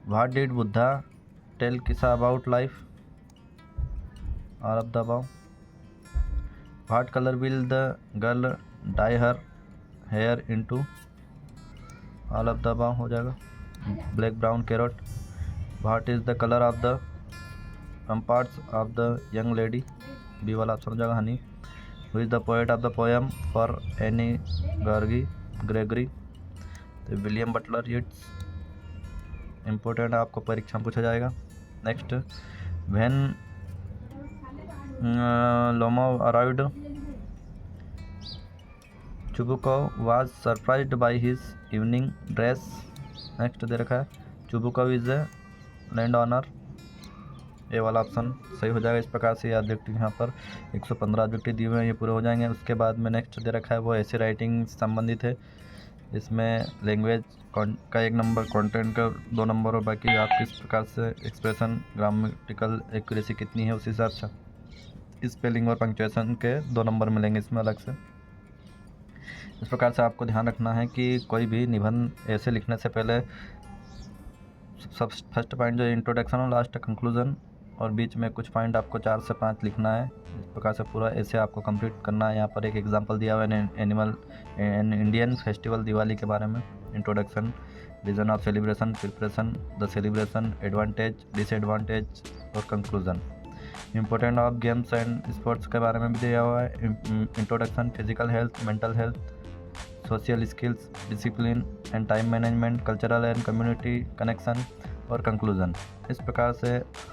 What did Buddha tell Kisa about life, all of the above. What colour will the girl dye her hair into, all of the above हो जाएगा, black brown carrot. What is the colour of the ramparts of the young lady, B वाला option हो जाएगा, honey. Who is the poet of the poem for Anne Gregory, तो William Butler Yeats, important है, आपको परीक्षा में पूछा जाएगा। Next, when Lomov arrived Chubukov was surprised by his evening dress. Next दे रखा है, Chubukov is a landowner, A वाला ऑप्शन सही हो जाएगा। इस प्रकार से ऑब्जेक्टिव यहाँ पर 115 ऑब्जेक्टिव दिए हुए हैं, ये पूरे हो जाएंगे। उसके बाद में नेक्स्ट दे रखा है वो ऐसे राइटिंग से संबंधित है, इसमें लैंग्वेज का 1 नंबर, कंटेंट का 2 नंबर, और बाकी आप किस प्रकार से एक्सप्रेशन, ग्रामेटिकल एक्यूरेसी कितनी है उस हिसाब से स्पेलिंग और पंक्चुएशन के 2 नंबर मिलेंगे इसमें अलग से। इस प्रकार से आपको ध्यान रखना है कि कोई भी निबंध ऐसे लिखने से पहले सब फर्स्ट पॉइंट जो इंट्रोडक्शन और लास्ट कंक्लूजन और बीच में कुछ पॉइंट आपको 4 से 5 लिखना है। इस प्रकार से पूरा ऐसे आपको कंप्लीट करना है। यहाँ पर एक एग्जांपल दिया हुआ है इंडियन फेस्टिवल दिवाली के बारे में। Introduction, reason of celebration, preparation, the celebration, advantage, disadvantage और conclusion. Important of games and sports के बारे में भी दिया हुआ है। Introduction, physical health, mental health, social skills, discipline and time management, cultural and community connection और कंक्लूजन। इस प्रकार से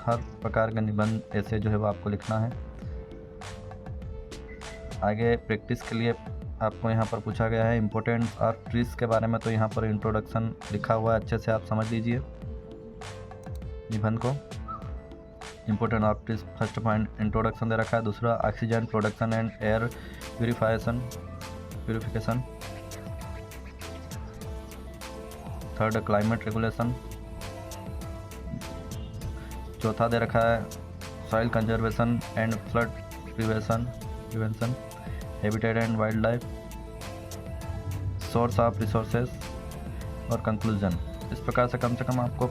हर प्रकार का निबंध ऐसे जो है वो आपको लिखना है। आगे प्रैक्टिस के लिए आपको यहाँ पर पूछा गया है इम्पोर्टेंस ऑफ ट्रीज के बारे में। तो यहाँ पर इंट्रोडक्शन लिखा हुआ है, अच्छे से आप समझ लीजिए निबंध को। Important of trees, first point introduction दे रखा है। दूसरा oxygen production and air purification. Third climate regulation. चौथा दे रखा है soil conservation and flood prevention, habitat and wild life, source of resources और कंक्लूजन। इस प्रकार से कम आपको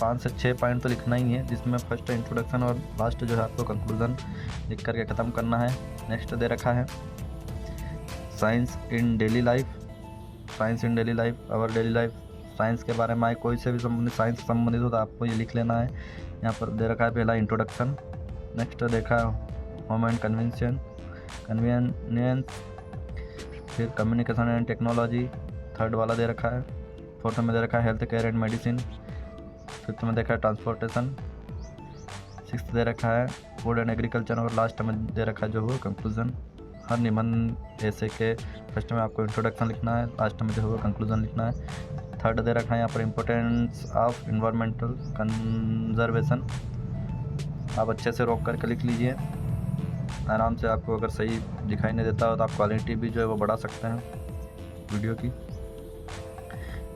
5 से 6 पॉइंट तो लिखना ही है, जिसमें फर्स्ट इंट्रोडक्शन और लास्ट जो है आपको कंक्लूजन लिख करके ख़त्म करना है। नेक्स्ट दे रखा है science in daily life. Science in daily life, our daily life. Science के बारे में आए कोई से भी संबंधित, साइंस से संबंधित हो तो आपको ये लिख लेना है। यहाँ पर दे रखा है पहला इंट्रोडक्शन। नेक्स्ट देखा है होम एंड कन्वीनियंस, फिर कम्युनिकेशन एंड टेक्नोलॉजी, थर्ड वाला दे रखा है। फोर्थ में दे रखा है health care and medicine. Fifth में देखा है ट्रांसपोर्टेशन। सिक्स्थ दे रखा है फूड एंड एग्रीकल्चर और लास्ट में दे रखा है जो हो कंक्लूजन। हर निबंध ऐसे के फर्स्ट में आपको इंट्रोडक्शन लिखना है, लास्ट में जो होगा कंक्लूजन लिखना है। थर्ड दे रखा है यहाँ पर इम्पोर्टेंस ऑफ इन्वायरमेंटल कंजर्वेशन। आप अच्छे से रोक करके लिख लीजिए आराम से। आपको अगर सही दिखाई नहीं देता हो तो आप क्वालिटी भी जो है वो बढ़ा सकते हैं वीडियो की।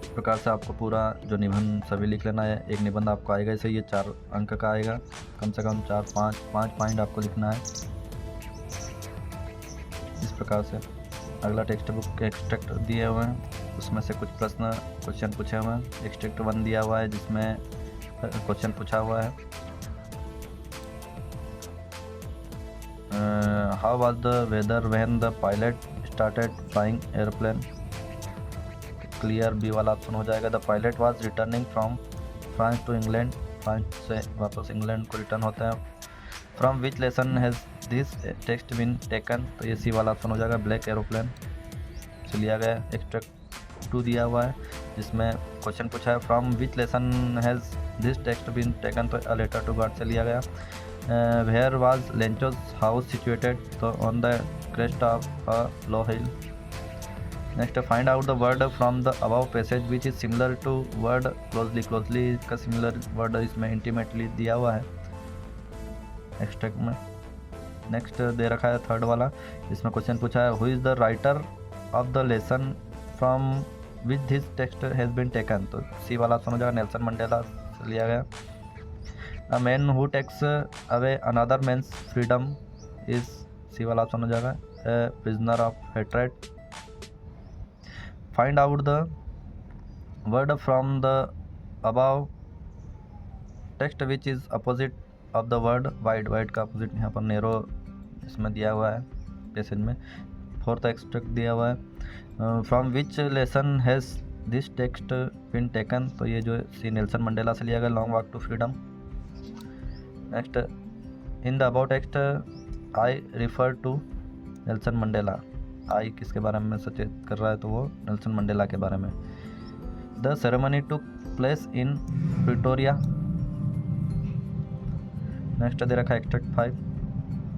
इस प्रकार से आपको पूरा जो निबंध सभी लिख लेना है। एक निबंध आपको आएगा ऐसे, ये 4 अंक का आएगा, कम से कम 4-5 पॉइंट आपको लिखना है इस प्रकार से। अगला टेक्स्ट बुक के एक्सट्रैक्ट दिए हुए हैं, उसमें से कुछ क्वेश्चन पूछे हुए हैं। एक्सट्रैक्ट 1 दिया हुआ है जिसमें क्वेश्चन पूछा हुआ है how was the weather when the pilot started flying aeroplane. Clear B वाला ऑप्शन हो जाएगा। The pilot was returning from France to England. France से वापस इंग्लैंड को रिटर्न होते हैं। From which lesson has this text been taken. तो ये सी वाला ऑप्शन हो जाएगा, ब्लैक एरोप्लेन से लिया गया। एक्सट्रैक्ट 2 दिया हुआ है जिसमें क्वेश्चन पूछा है from which lesson has this text been taken. तो अ लेटर टू गॉड से लिया गया। Where was Lencho's house situated. तो on the crest of a low hill. Next find out the word from the above passage which is similar to word closely का similar word इसमें intimately दिया हुआ है extract में। Next दे रखा है थर्ड वाला, इसमें क्वेश्चन पूछा है who is the writer of the lesson from which this text has been taken. तो सी वाला ऑप्शन हो जाएगा, नेल्सन मंडेला से लिया गया। A man who takes away another man's freedom is, C वाला ऑप्शन हो जाएगा, a prisoner of hatred. Find out the word from the above text which is opposite of the word wide. Wide का अपोजिट यहाँ पर narrow इसमें दिया हुआ है पैसेज में। फोर्थ एक्सट्रैक्ट दिया हुआ है from which lesson has this text been taken. तो ये जो सी नेल्सन मंडेला से लिया गया, long walk to freedom. Next in the about text I refer to Nelson Mandela. I किसके बारे में सचेत कर रहा है, तो वो नेल्सन मंडेला के बारे में। The ceremony took place in Pretoria. Next दे रखा है extract 5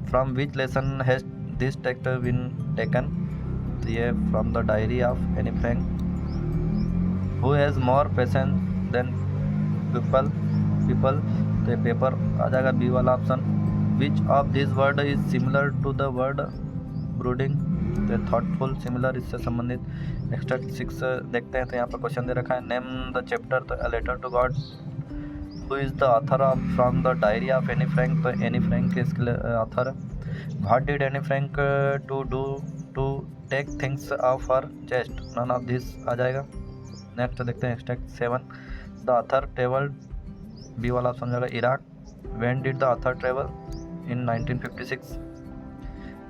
from which lesson has this text been taken. तो ये from the diary of Anne Frank. Who has more patience than people. तो ये पेपर आ जाएगा, बी वाला option. Which of this word is similar to the word brooding. तो thoughtful similar इससे संबंधित। एक्सट्रैक्ट 6 देखते हैं, तो यहाँ पर क्वेश्चन दे रखा है नेम द चैप्टर। तो a letter to God. Who is the author of from the diary of Anne Frank. तो एनी फ्रैंक के इसके ऑथर। What did Anne Frank to do to take things of her chest. None of this आ जाएगा। Next देखते हैं extract 7 the author travelled, B वाला option जाएगा Iraq. When did the author travel? In 1956.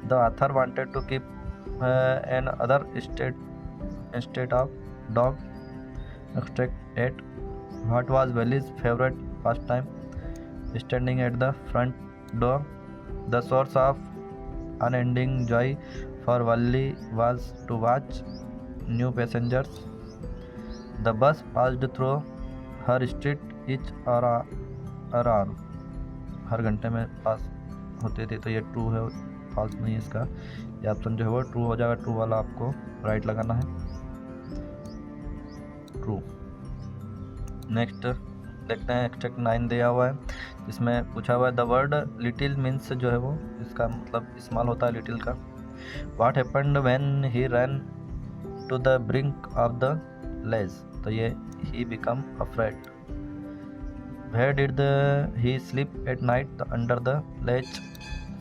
The author wanted to keep an other instead of dog. Extract 8. What was Wally's favorite pastime? Standing at the front door. The source of unending joy for Wally was to watch new passengers. The bus passed through her street each hour. हर घंटे में पास होते थे, तो ये true है, false नहीं है इसका। ये ऑप्शन जो है वो ट्रू हो जाएगा। ट्रू वाला आपको राइट लगाना है, ट्रू। नेक्स्ट देखते हैं, एक्सट्रैक्ट 9 दिया हुआ है, इसमें पूछा हुआ है द वर्ड लिटिल मीन्स जो है वो इसका मतलब इस्तेमाल होता है लिटिल का। What happened when he ran to the brink of the ledge, तो ये he become afraid. Where did he sleep at night under the ledge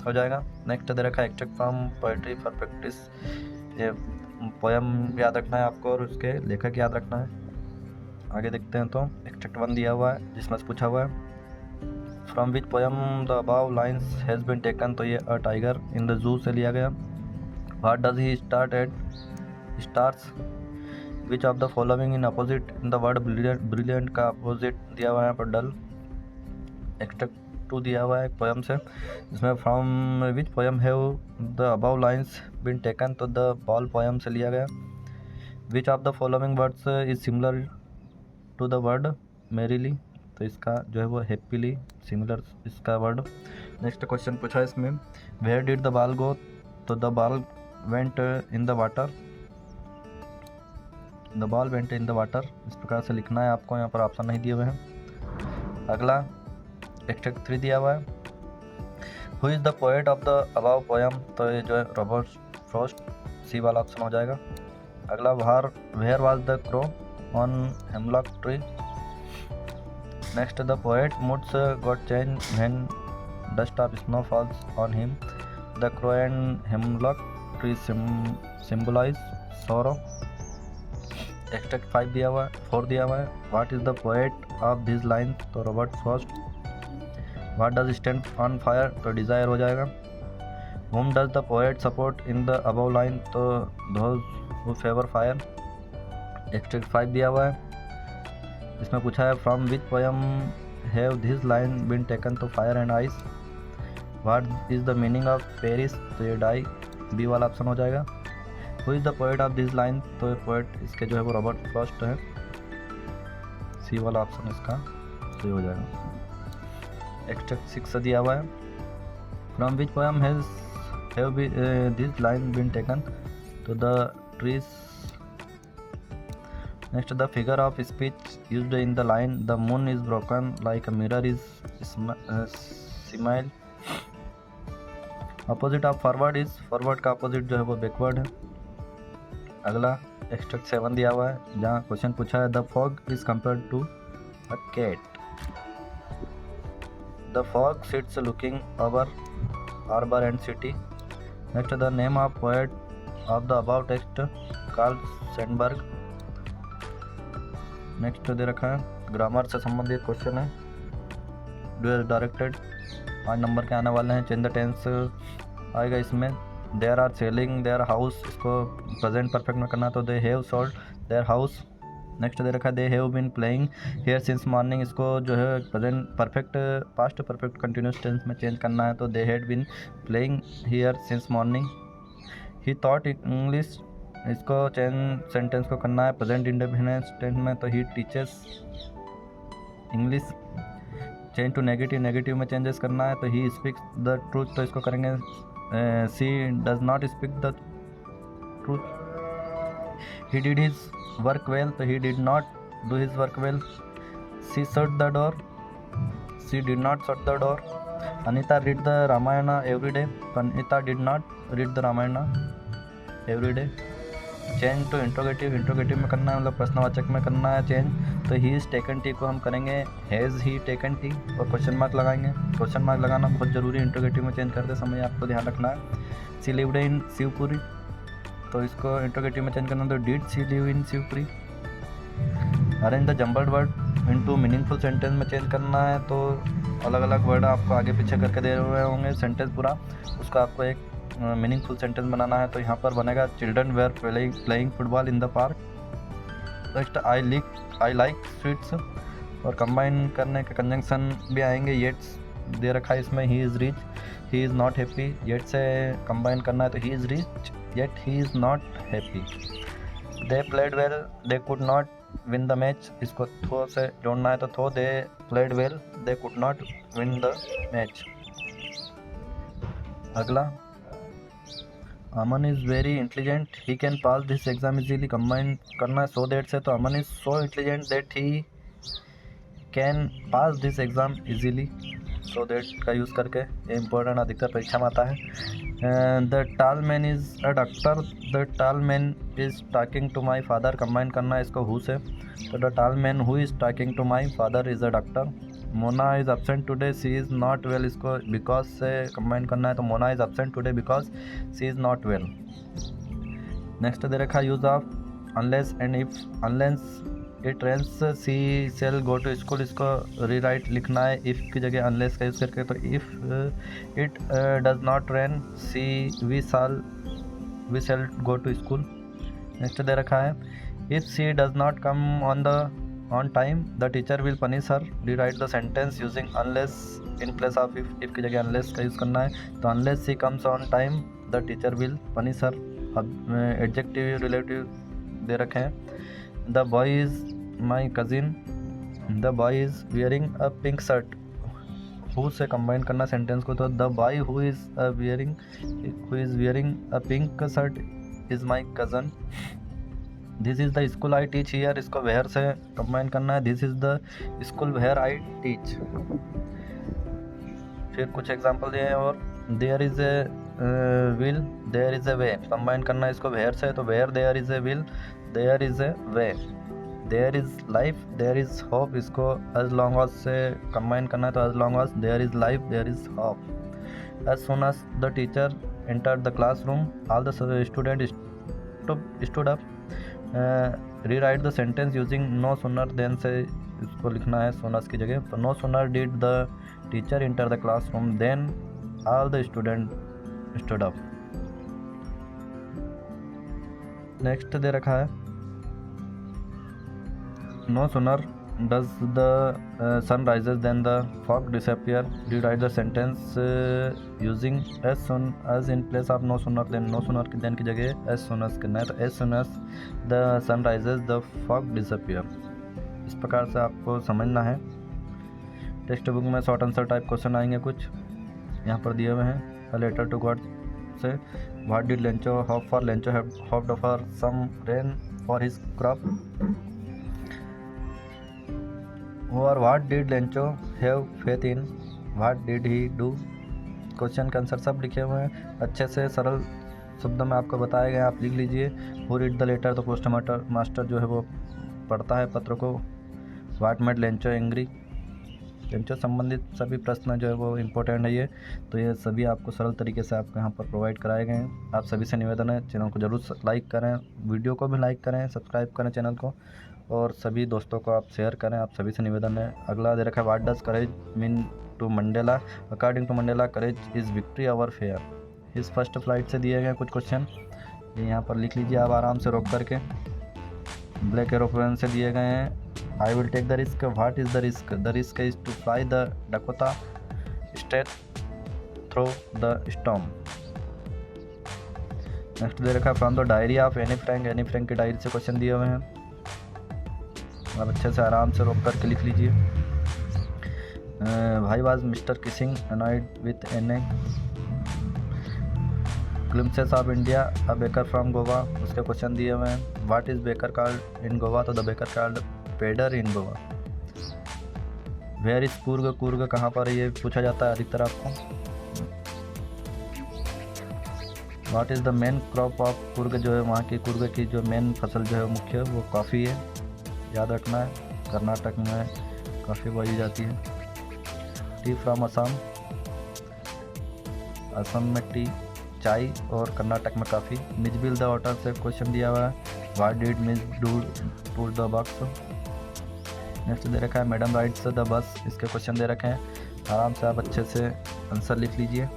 हो जाएगा। नेक्स्ट दे रखा है extract from poetry for practice, ये पोयम याद रखना है आपको और उसके लेखक याद रखना है। आगे देखते हैं, तो एक्सट्रैक्ट 1 दिया हुआ है जिसमें से पूछा हुआ है from which poem the above lines has been taken, तो ये अ टाइगर इन द जू से लिया गया। What does he start at stars which of the following in opposite in the word brilliant का अपोजिट दिया हुआ है यहाँ पर डल। एक्सट्रैक्ट 2 दिया हुआ है एक पोयम से, जिसमें from which poem have the above lines been taken, तो द बॉल पोयम से लिया गया। Which of the following words is similar to the word merrily, तो इसका जो है वो हैप्पीली सिमिलर इसका वर्ड। नेक्स्ट क्वेश्चन पूछा है इसमें where did the ball go, तो the ball went in the water, the ball went in the water, इस प्रकार से लिखना है आपको, यहाँ पर ऑप्शन नहीं दिए हुए हैं। अगला एक्सट्रैक्ट 3 दिया हुआ है who is the poet of the above poem, तो ये जो है रॉबर्ट फ्रॉस्ट, सी वाला ऑप्शन हो जाएगा। अगला where was the crow on hemlock tree. Next the poet moods got change when dust of snow falls on him, the crow and hemlock tree symbolise sorrow. Extract 5 दिया हुआ है, 4 दिया हुआ है what is the poet of this line, तो Robert Frost. What does stand on fire, तो desire हो जाएगा। whom does the poet support in the above line, तो those who favour fire. Extract 5 दिया हुआ है, इसमें पूछा है from which poem have this line been taken, तो fire and ice. What is the meaning of perish, तो ये डाई, बी वाला ऑप्शन हो जाएगा। Who is the poet of this line, तो ये पोएट इसके जो है वो रॉबर्ट फ्रॉस्ट है, सी वाला ऑप्शन इसका सही हो जाएगा। एक्सट्रैक्ट 6 दिया हुआ है from which poem have this line been taken, तो the trees. Next the figure of speech used in the line the moon is broken like a mirror is smile. Opposite of forward is, forward का अपोजिट जो है वो backward है। अगला extract 7 दिया हुआ है जहाँ क्वेश्चन पूछा है the fog is compared to a cat, the fog sits looking over harbour and city. Next the name of poet of the about text Carl Sandburg. Next दे रखा है ग्रामर से संबंधित क्वेश्चन है डायरेक्टेड, 5 नंबर के आने वाले हैं। चेंज द टेंस आएगा इसमें, there are selling their house, इसको प्रेजेंट परफेक्ट में करना, तो they have sold their house. Next दे रखा है they have been playing here since morning, इसको जो है present perfect past perfect continuous tense में चेंज करना है, तो they had been playing here since morning. He thought English, इसको चेंज सेंटेंस को करना है प्रेजेंट इंडेफिनिट टेंस में, तो he teaches English. Change to negative, negative में चेंजेस करना है, तो ही स्पीक्स द ट्रूथ, तो इसको करेंगे she does not speak the truth. He did his work well, तो he did not do his work well. She shut the door, she did not shut the door. Anita read the Ramayana every day, तो Anita did not read the Ramayana every day. Change to interrogative, interrogative में करना है मतलब प्रश्नवाचक में करना है change, तो ही इज़ टेकन टी को हम करेंगे हैज़ ही टेकन टी और क्वेश्चन मार्क लगाएंगे। क्वेश्चन मार्क लगाना बहुत ज़रूरी है इंट्रोगेटिव में चेंज करते समय, आपको ध्यान रखना है। सी लिव्ड इन शिवपुरी, तो इसको इंट्रोगेटिव में चेंज करना, तो did C live in Shivpuri. Arrange the jumbled word, into meaningful sentence में चेंज करना है तो अलग अलग वर्ड आपको आगे पीछे करके दे रहे होंगे सेंटेंस पूरा, उसका आपको एक मीनिंगफुल सेंटेंस बनाना है। तो यहाँ पर बनेगा children were playing football in the park. Next I like sweets, और कंबाइन करने के कंजंक्शन भी आएंगे। येट्स दे रखा है इसमें, he is rich, he is not happy. Yet से कंबाइन करना है तो he is rich yet he is not happy. They played well, they could not win the match, इसको थो से जोड़ना है तो though they played well, they could not win the match. अगला, Aman is very intelligent, he can pass this exam easily, combine करना है so that से, तो Aman is so intelligent that he can pass this exam easily, so that का use करके, ये important अधिकतर परीक्षा में आता है। The tall man is a doctor, the tall man is talking to my father, combine करना है इसको हु से, तो the tall man who is talking to my father is a doctor. Mona is absent today, she is not well, इसको because से combine करना है तो Mona is absent today because she is not well. Next दे रखा use of unless and if, unless it rains C shall go to school, इसको rewrite लिखना है इफ़ की जगह अनलेस का यूज़ करके, तो if it does not rain she we shall go to school. Next दे रखा है if she does not come on time the teacher will punish her, rewrite the sentence using unless in place of if की जगह unless का use करना है, तो unless she comes on time the teacher will punish her. अब adjective relative दे रखे हैं, the boy is my cousin, the boy is wearing a pink shirt, who से कंबाइन करना सेंटेंस को, तो the boy who is wearing a pink shirt is my cousin. This is the school I teach here, इसको where से combine करना है, this is the school where I teach. फिर कुछ एग्जांपल दिए हैं, और there is a will, there is a way, combine करना है इसको वेयर से, तो where there is a will, there is a way. There is life, there is hope, इसको एज लॉन्ग एज से कंबाइन करना है, तो as long as there is life there is hope. As soon as the teacher enter the classroom all the student stood up, rewrite the sentence using no sooner than से, इसको लिखना है सोनस की जगह, तो no sooner did the teacher enter the classroom than all the student stood up. Next दे रखा है no sooner does the sun rises than the fog disappear, rewrite the sentence using as soon as in place of no sooner than, no sooner की then की जगह as soon as करना है, तो as soon as the sun rises the fog disappear. इस प्रकार से आपको समझना है। टेक्स्ट बुक में शॉर्ट आंसर टाइप क्वेश्चन आएंगे कुछ यहाँ पर दिए हुए हैं। अ लेटर टू गॉड से, what did Lencho hope for, Lencho hoped for some rain for his crop, और what did Lencho have faith in, what did he do. Question का आंसर सब लिखे हुए हैं, अच्छे से सरल शब्दों में आपको बताए गए, आप लिख लीजिए। हु रीड द लेटर, तो पोस्ट मास्टर जो है वो पढ़ता है पत्र को। What made Lencho angry, Lencho संबंधित सभी प्रश्न जो है वो इम्पोर्टेंट है ये, तो ये सभी आपको सरल तरीके से आपको यहाँ पर प्रोवाइड कराए गए हैं। आप सभी से निवेदन है चैनल को जरूर लाइक करें, वीडियो को भी लाइक करें, सब्सक्राइब करें चैनल को, और सभी दोस्तों को आप शेयर करें। आप सभी से निवेदन है। अगला दे रखा है, what does courage mean to Mandela, according to Mandela courage is victory over fear. इस फर्स्ट फ्लाइट से दिए गए कुछ क्वेश्चन ये यहाँ पर लिख लीजिए आप आराम से रोक करके। ब्लैक एरोप्लेन से दिए गए हैं, I will take the risk, what is the risk, the risk is to fly the Dakota straight through the storm. Next दे रखा है, from the diary of Anne Frank, Anne Frank की डायरी से क्वेश्चन दिए हुए हैं, आप अच्छे से आराम से रोक करके लिख लीजिए। Why was Mr Keesing annoyed with Anne, glimpses of India, a baker from Goa, उसके क्वेश्चन दिए हुए हैं। What is baker called in Goa, तो the baker called pader in Goa. Where is Coorg, Coorg कहाँ पर है ये पूछा जाता है अधिकतर आपको। What is the main crop of Coorg, जो है वहाँ की कूर्ग की जो मेन फसल जो है मुख्य वो कॉफ़ी है, याद रखना है। कर्नाटक में कॉफ़ी बोई जाती है। टी फ्रॉम असम, असम में टी, चाय, और कर्नाटक में coffee. Mijbil the otter से क्वेश्चन दिया हुआ है, what did Mijbil do to the box. Next दे रखा है मैडम राइड्स द बस, इसके क्वेश्चन दे रखे हैं, आराम से आप अच्छे से आंसर लिख लीजिए।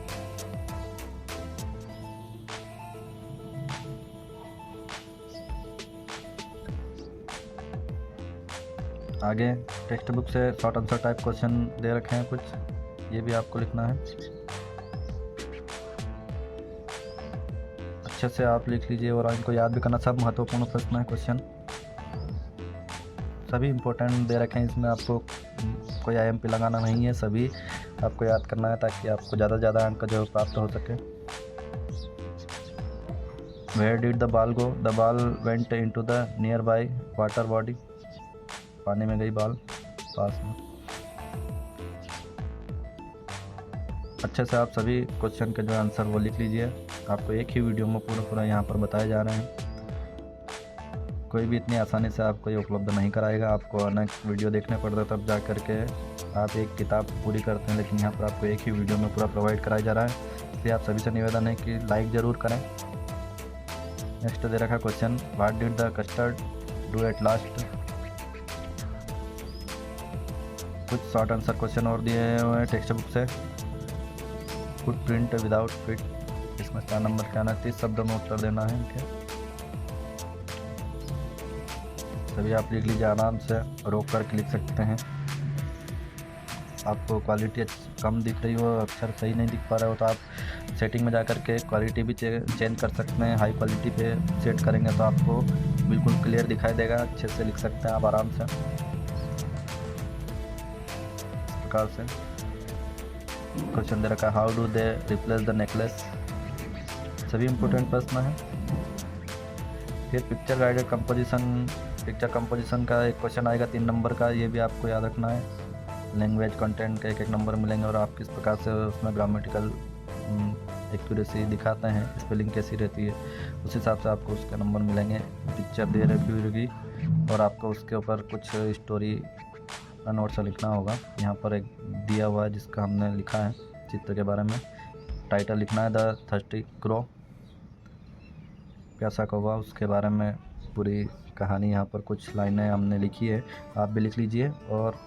आगे टेक्स्ट बुक से शॉर्ट आंसर टाइप क्वेश्चन दे रखे हैं कुछ, ये भी आपको लिखना है। अच्छे से आप लिख लीजिए और इनको याद भी करना, सब महत्वपूर्ण प्रश्न है क्वेश्चन, सभी इम्पोर्टेंट दे रखे हैं इसमें, आपको कोई IMP लगाना नहीं है, सभी आपको याद करना है ताकि आपको ज़्यादा से ज़्यादा अंक जो प्राप्त हो सके। Where did the ball go, the ball went into the nearby water body, पानी में गई बॉल पास में। अच्छे से आप सभी क्वेश्चन के जो आंसर वो लिख लीजिए, आपको एक ही वीडियो में पूरा यहाँ पर बताए जा रहे हैं, कोई भी इतनी आसानी से आपको ये उपलब्ध नहीं कराएगा, आपको अनेक वीडियो देखने पड़ते हैं तब जा कर के आप एक किताब पूरी करते हैं, लेकिन यहाँ पर आपको एक ही वीडियो में पूरा प्रोवाइड कराया जा रहा है, इसलिए आप सभी से निवेदन है कि लाइक ज़रूर करें। नेक्स्ट दे रखा question, what did the custard do at last, कुछ शॉर्ट आंसर क्वेश्चन और दिए हुए हैं टेक्स्ट बुक से। फुटप्रिंट विदाउट फिट, इसमें 4 नंबर का आना, 30 शब्दों में उत्तर देना है इनके, सभी आप लिख लीजिए, आराम से रोक करके लिख सकते हैं। आपको क्वालिटी कम दिख रही हो, अक्षर सही नहीं दिख पा रहा हो तो आप सेटिंग में जा कर के क्वालिटी भी चेंज कर सकते हैं, हाई क्वालिटी पे सेट करेंगे तो आपको बिल्कुल क्लियर दिखाई देगा, अच्छे से लिख सकते हैं आप आराम से। इस प्रकार से क्वेश्चन दे रखा है, how do they replace the necklace, सभी इम्पोर्टेंट प्रश्न है। फिर picture guided composition, picture composition का एक क्वेश्चन आएगा 3 नंबर का, ये भी आपको याद रखना है। लैंग्वेज कंटेंट के एक नंबर मिलेंगे और आप किस प्रकार से उसमें ग्रामेटिकल एक्यूरेसी दिखाते हैं, स्पेलिंग कैसी रहती है, उस हिसाब से आपको उसके नंबर मिलेंगे। पिक्चर दे रखी होगी और आपको उसके ऊपर कुछ स्टोरी का नोट से लिखना होगा, यहाँ पर एक दिया हुआ है जिसका हमने लिखा है चित्र के बारे में, टाइटल लिखना है द थर्स्टी क्रो, प्यासा कौवा, उसके बारे में पूरी कहानी, यहाँ पर कुछ लाइनें हमने लिखी है, आप भी लिख लीजिए और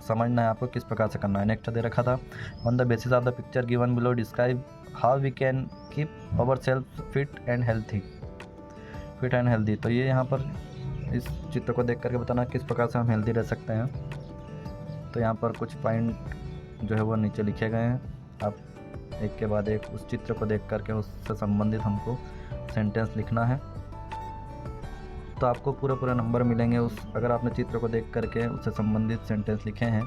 समझना है आपको किस प्रकार से करना है। नेक्स्ट दे रखा था, on the basis of the picture given below describe how we can keep our self fit and healthy, fit and healthy, तो ये यहाँ पर इस चित्र को देख करके बताना किस प्रकार से हम हेल्दी रह सकते हैं। तो यहाँ पर कुछ पॉइंट जो है वो नीचे लिखे गए हैं, आप एक के बाद एक उस चित्र को देख करके उससे संबंधित हमको सेंटेंस लिखना है, तो आपको पूरे नंबर मिलेंगे उस, अगर आपने चित्र को देख करके उससे संबंधित सेंटेंस लिखे हैं,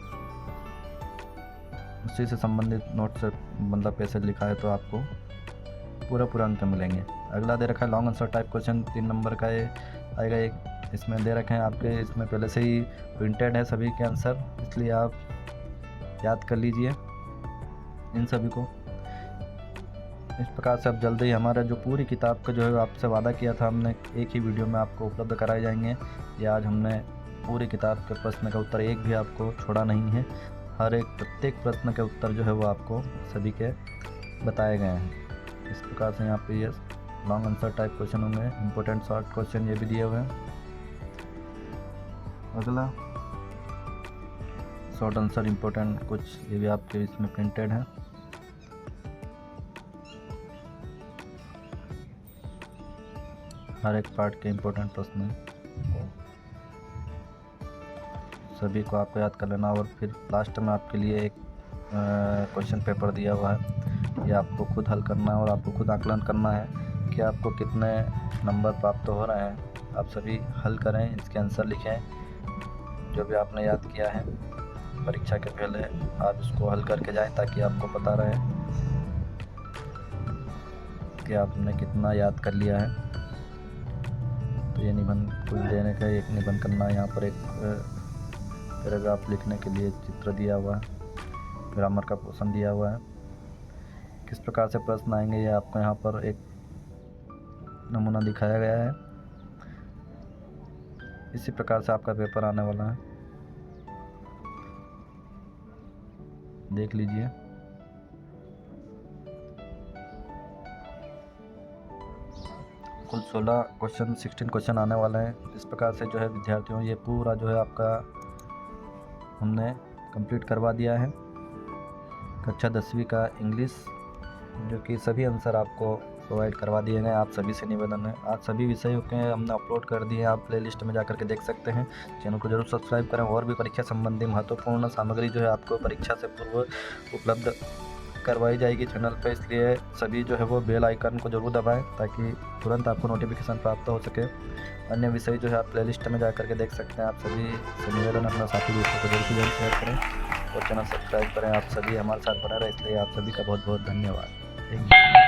उसी से संबंधित नोट से मतलब पैसेज लिखा है तो आपको पूरा अंक मिलेंगे। अगला दे रखा है long answer type question, 3 number का ये आएगा एक, इसमें दे रखे हैं आपके, इसमें पहले से ही प्रिंटेड है सभी के आंसर, इसलिए आप याद कर लीजिए इन सभी को। इस प्रकार से अब जल्दी ही हमारा जो पूरी किताब का जो है आपसे वादा किया था हमने, एक ही वीडियो में आपको उपलब्ध कराए जाएंगे। ये आज हमने पूरी किताब के प्रश्न का उत्तर एक भी आपको छोड़ा नहीं है, हर एक प्रत्येक प्रश्न के उत्तर जो है वो आपको सभी के बताए गए हैं। इस प्रकार से यहाँ पे ये लॉन्ग आंसर टाइप क्वेश्चन होंगे, इम्पोर्टेंट शॉर्ट क्वेश्चन ये भी दिए हुए हैं। अगला शॉर्ट आंसर इम्पोर्टेंट कुछ ये भी आपके इसमें प्रिंटेड है। हर एक पार्ट के इम्पोर्टेंट प्रश्न हैं, सभी को आपको याद कर लेना, और फिर लास्ट में आपके लिए एक क्वेश्चन पेपर दिया हुआ है, ये आपको खुद हल करना है और आपको खुद आकलन करना है कि आपको कितने नंबर प्राप्त हो रहे हैं। आप सभी हल करें, इसके आंसर लिखें, जो भी आपने याद किया है परीक्षा के पहले आप इसको हल करके जाएं, ताकि आपको पता रहे कि आपने कितना याद कर लिया है। तो ये निबंध कुछ देने का, एक निबंध करना है, यहाँ पर एक पैराग्राफ लिखने के लिए चित्र दिया हुआ है, ग्रामर का पोर्शन दिया हुआ है, किस प्रकार से प्रश्न आएंगे ये आपको यहाँ पर एक नमूना दिखाया गया है। इसी प्रकार से आपका पेपर आने वाला है, देख लीजिए। कुल 16 क्वेश्चन 16 क्वेश्चन आने वाले हैं। इस प्रकार से जो है विद्यार्थियों ये पूरा जो है आपका हमने कंप्लीट करवा दिया है। कक्षा 10वीं का इंग्लिश, जो कि सभी आंसर आपको प्रोवाइड करवा दिए गए। आप सभी से निवेदन है, आज सभी विषयों के हमने अपलोड कर दिए हैं, आप प्लेलिस्ट में जाकर के देख सकते हैं। चैनल को जरूर सब्सक्राइब करें। और भी परीक्षा संबंधी महत्वपूर्ण सामग्री जो है आपको परीक्षा से पूर्व उपलब्ध करवाई जाएगी चैनल पर, इसलिए सभी जो है वो बेल आइकन को जरूर दबाएं ताकि तुरंत आपको नोटिफिकेशन प्राप्त हो सके। अन्य विषय जो है आप प्लेलिस्ट में जाकर के देख सकते हैं। आप सभी से निवेदन अपना साथी दोस्तों को जल्द से जल्द शेयर करें और चैनल सब्सक्राइब करें। आप सभी हमारे साथ बने रहे, इसलिए आप सभी का बहुत बहुत धन्यवाद। Thank you.